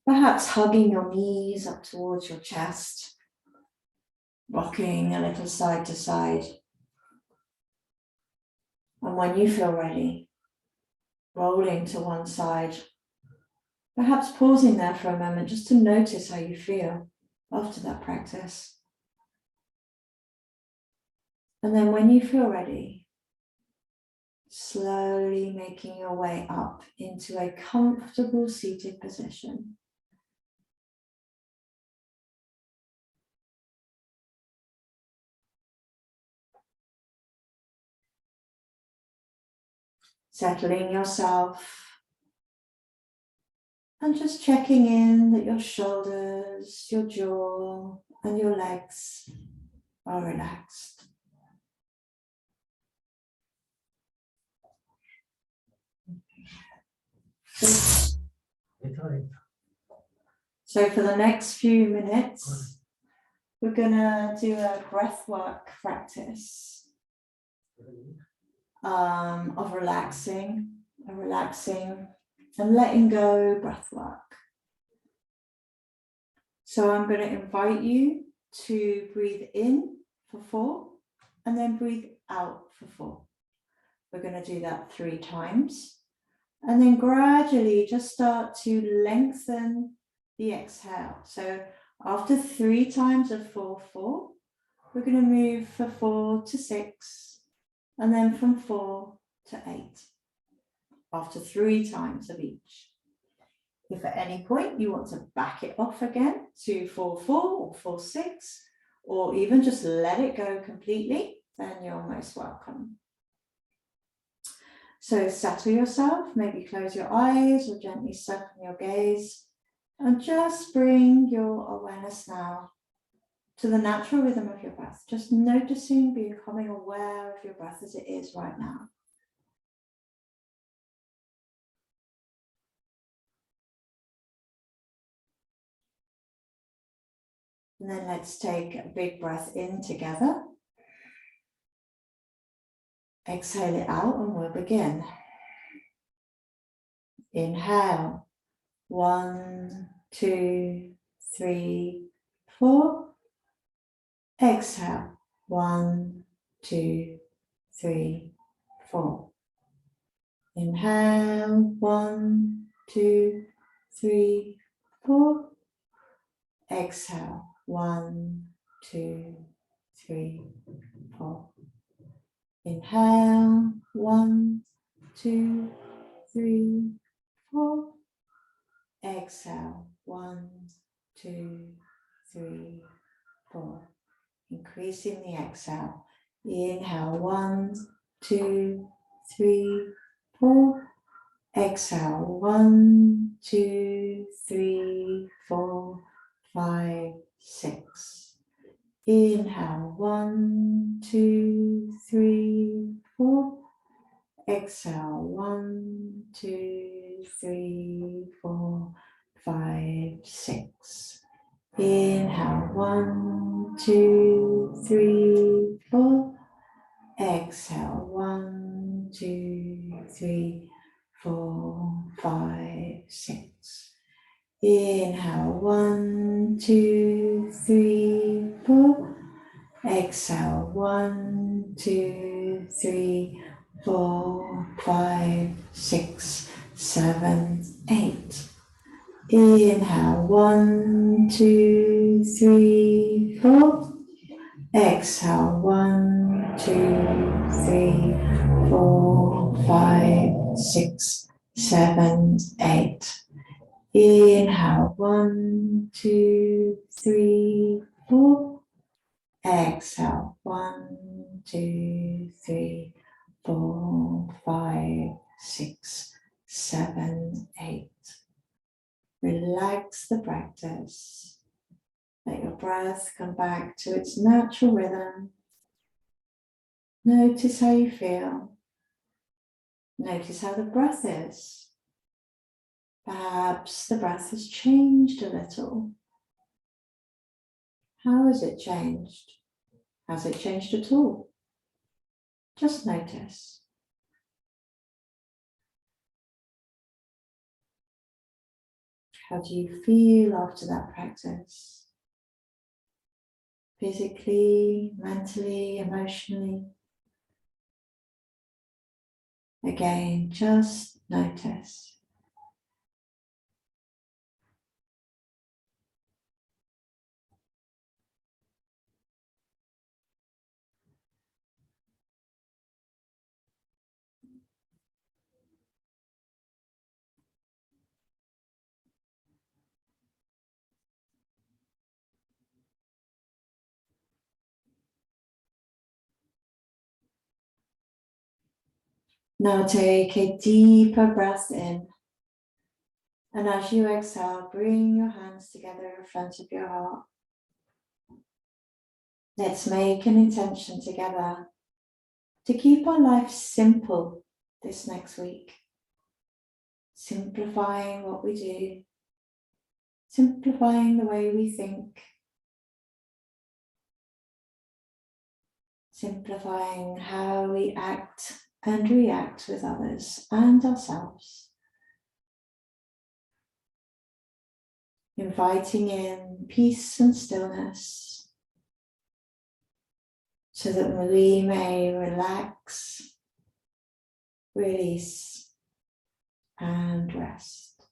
Perhaps hugging your knees up towards your chest, rocking a little side to side. And when you feel ready, rolling to one side, perhaps pausing there for a moment just to notice how you feel after that practice. And then when you feel ready, slowly making your way up into a comfortable seated position. Settling yourself and just checking in that your shoulders, your jaw, and your legs are relaxed. So for the next few minutes, we're gonna do a breathwork practice of relaxing and letting go breathwork. So I'm going to invite you to breathe in for 4 and then breathe out for 4. We're going to do that 3 times and then gradually just start to lengthen the exhale. So after 3 times of 4, 4, we're going to move for 4 to 6 and then from 4 to 8 after 3 times of each. If at any point you want to back it off again to 4, 4 or 4, 6, or even just let it go completely, then you're most welcome. So settle yourself, maybe close your eyes or gently soften your gaze, and just bring your awareness now to the natural rhythm of your breath, just noticing, becoming aware of your breath as it is right now. And then let's take a big breath in together. Exhale it out and we'll begin. Inhale, 1, 2, 3, 4. Exhale, 1, 2, 3, 4. Inhale, 1, 2, 3, 4. Exhale, 1, 2, 3, 4. Inhale, 1, 2, 3, 4. Exhale, 1, 2, 3, 4. Increasing the exhale. Inhale, 1, 2, 3, 4. Exhale, 1, 2, 3, 4, 5, 6. Inhale, 1, 2, 3, 4. Exhale, 1, 2, 3, 4, 5, 6. Inhale, 1, 2, 3, 4. Exhale, 1, 2, 3, 4, 5, 6. Inhale, 1, 2, 3, 4. Exhale, 1, 2, 3, 4, 5, 6, 7, 8. Inhale, 1, 2, 3, 4. Exhale, 1, 2, 3, 4, 5, 6, 7, 8. Inhale, 1, 2, 3, 4. Exhale, 1, 2, 3, 4, 5, 6, 7, 8. Relax the practice. Let your breath come back to its natural rhythm Notice how you feel. Notice how the breath is. Perhaps the breath has changed a little. How has it changed? Has it changed at all? Just notice. How do you feel after that practice? Physically, mentally, emotionally? Again, just notice. Now take a deeper breath in. And as you exhale, bring your hands together in front of your heart. Let's make an intention together to keep our life simple this next week. Simplifying what we do, simplifying the way we think, simplifying how we act and react with others and ourselves. Inviting in peace and stillness so that we may relax, release, and rest.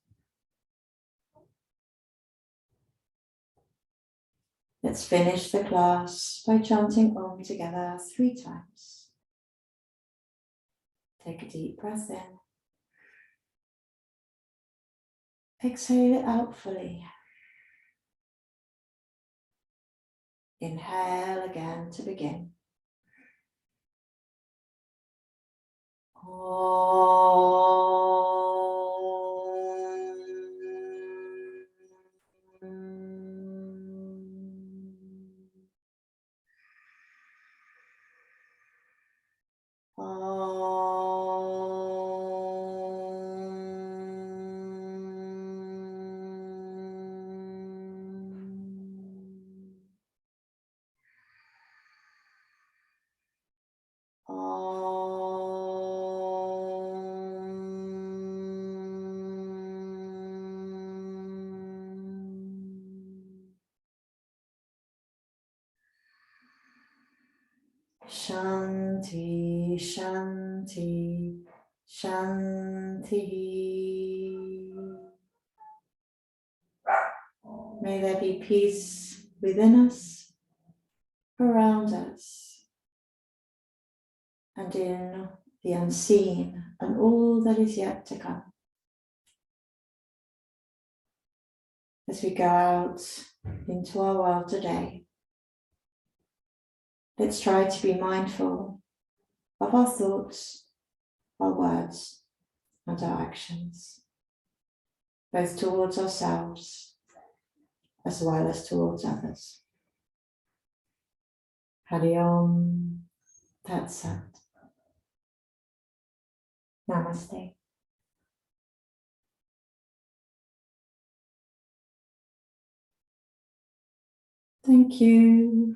Let's finish the class by chanting Om together 3 times. Take a deep breath in. Exhale it out fully. Inhale again to begin. Shanti, Shanti, Shanti. May there be peace within us, around us, and in the unseen and all that is yet to come. As we go out into our world today, let's try to be mindful of our thoughts, our words, and our actions, both towards ourselves as well as towards others. Hari Om, Tat Sat. Namaste. Thank you.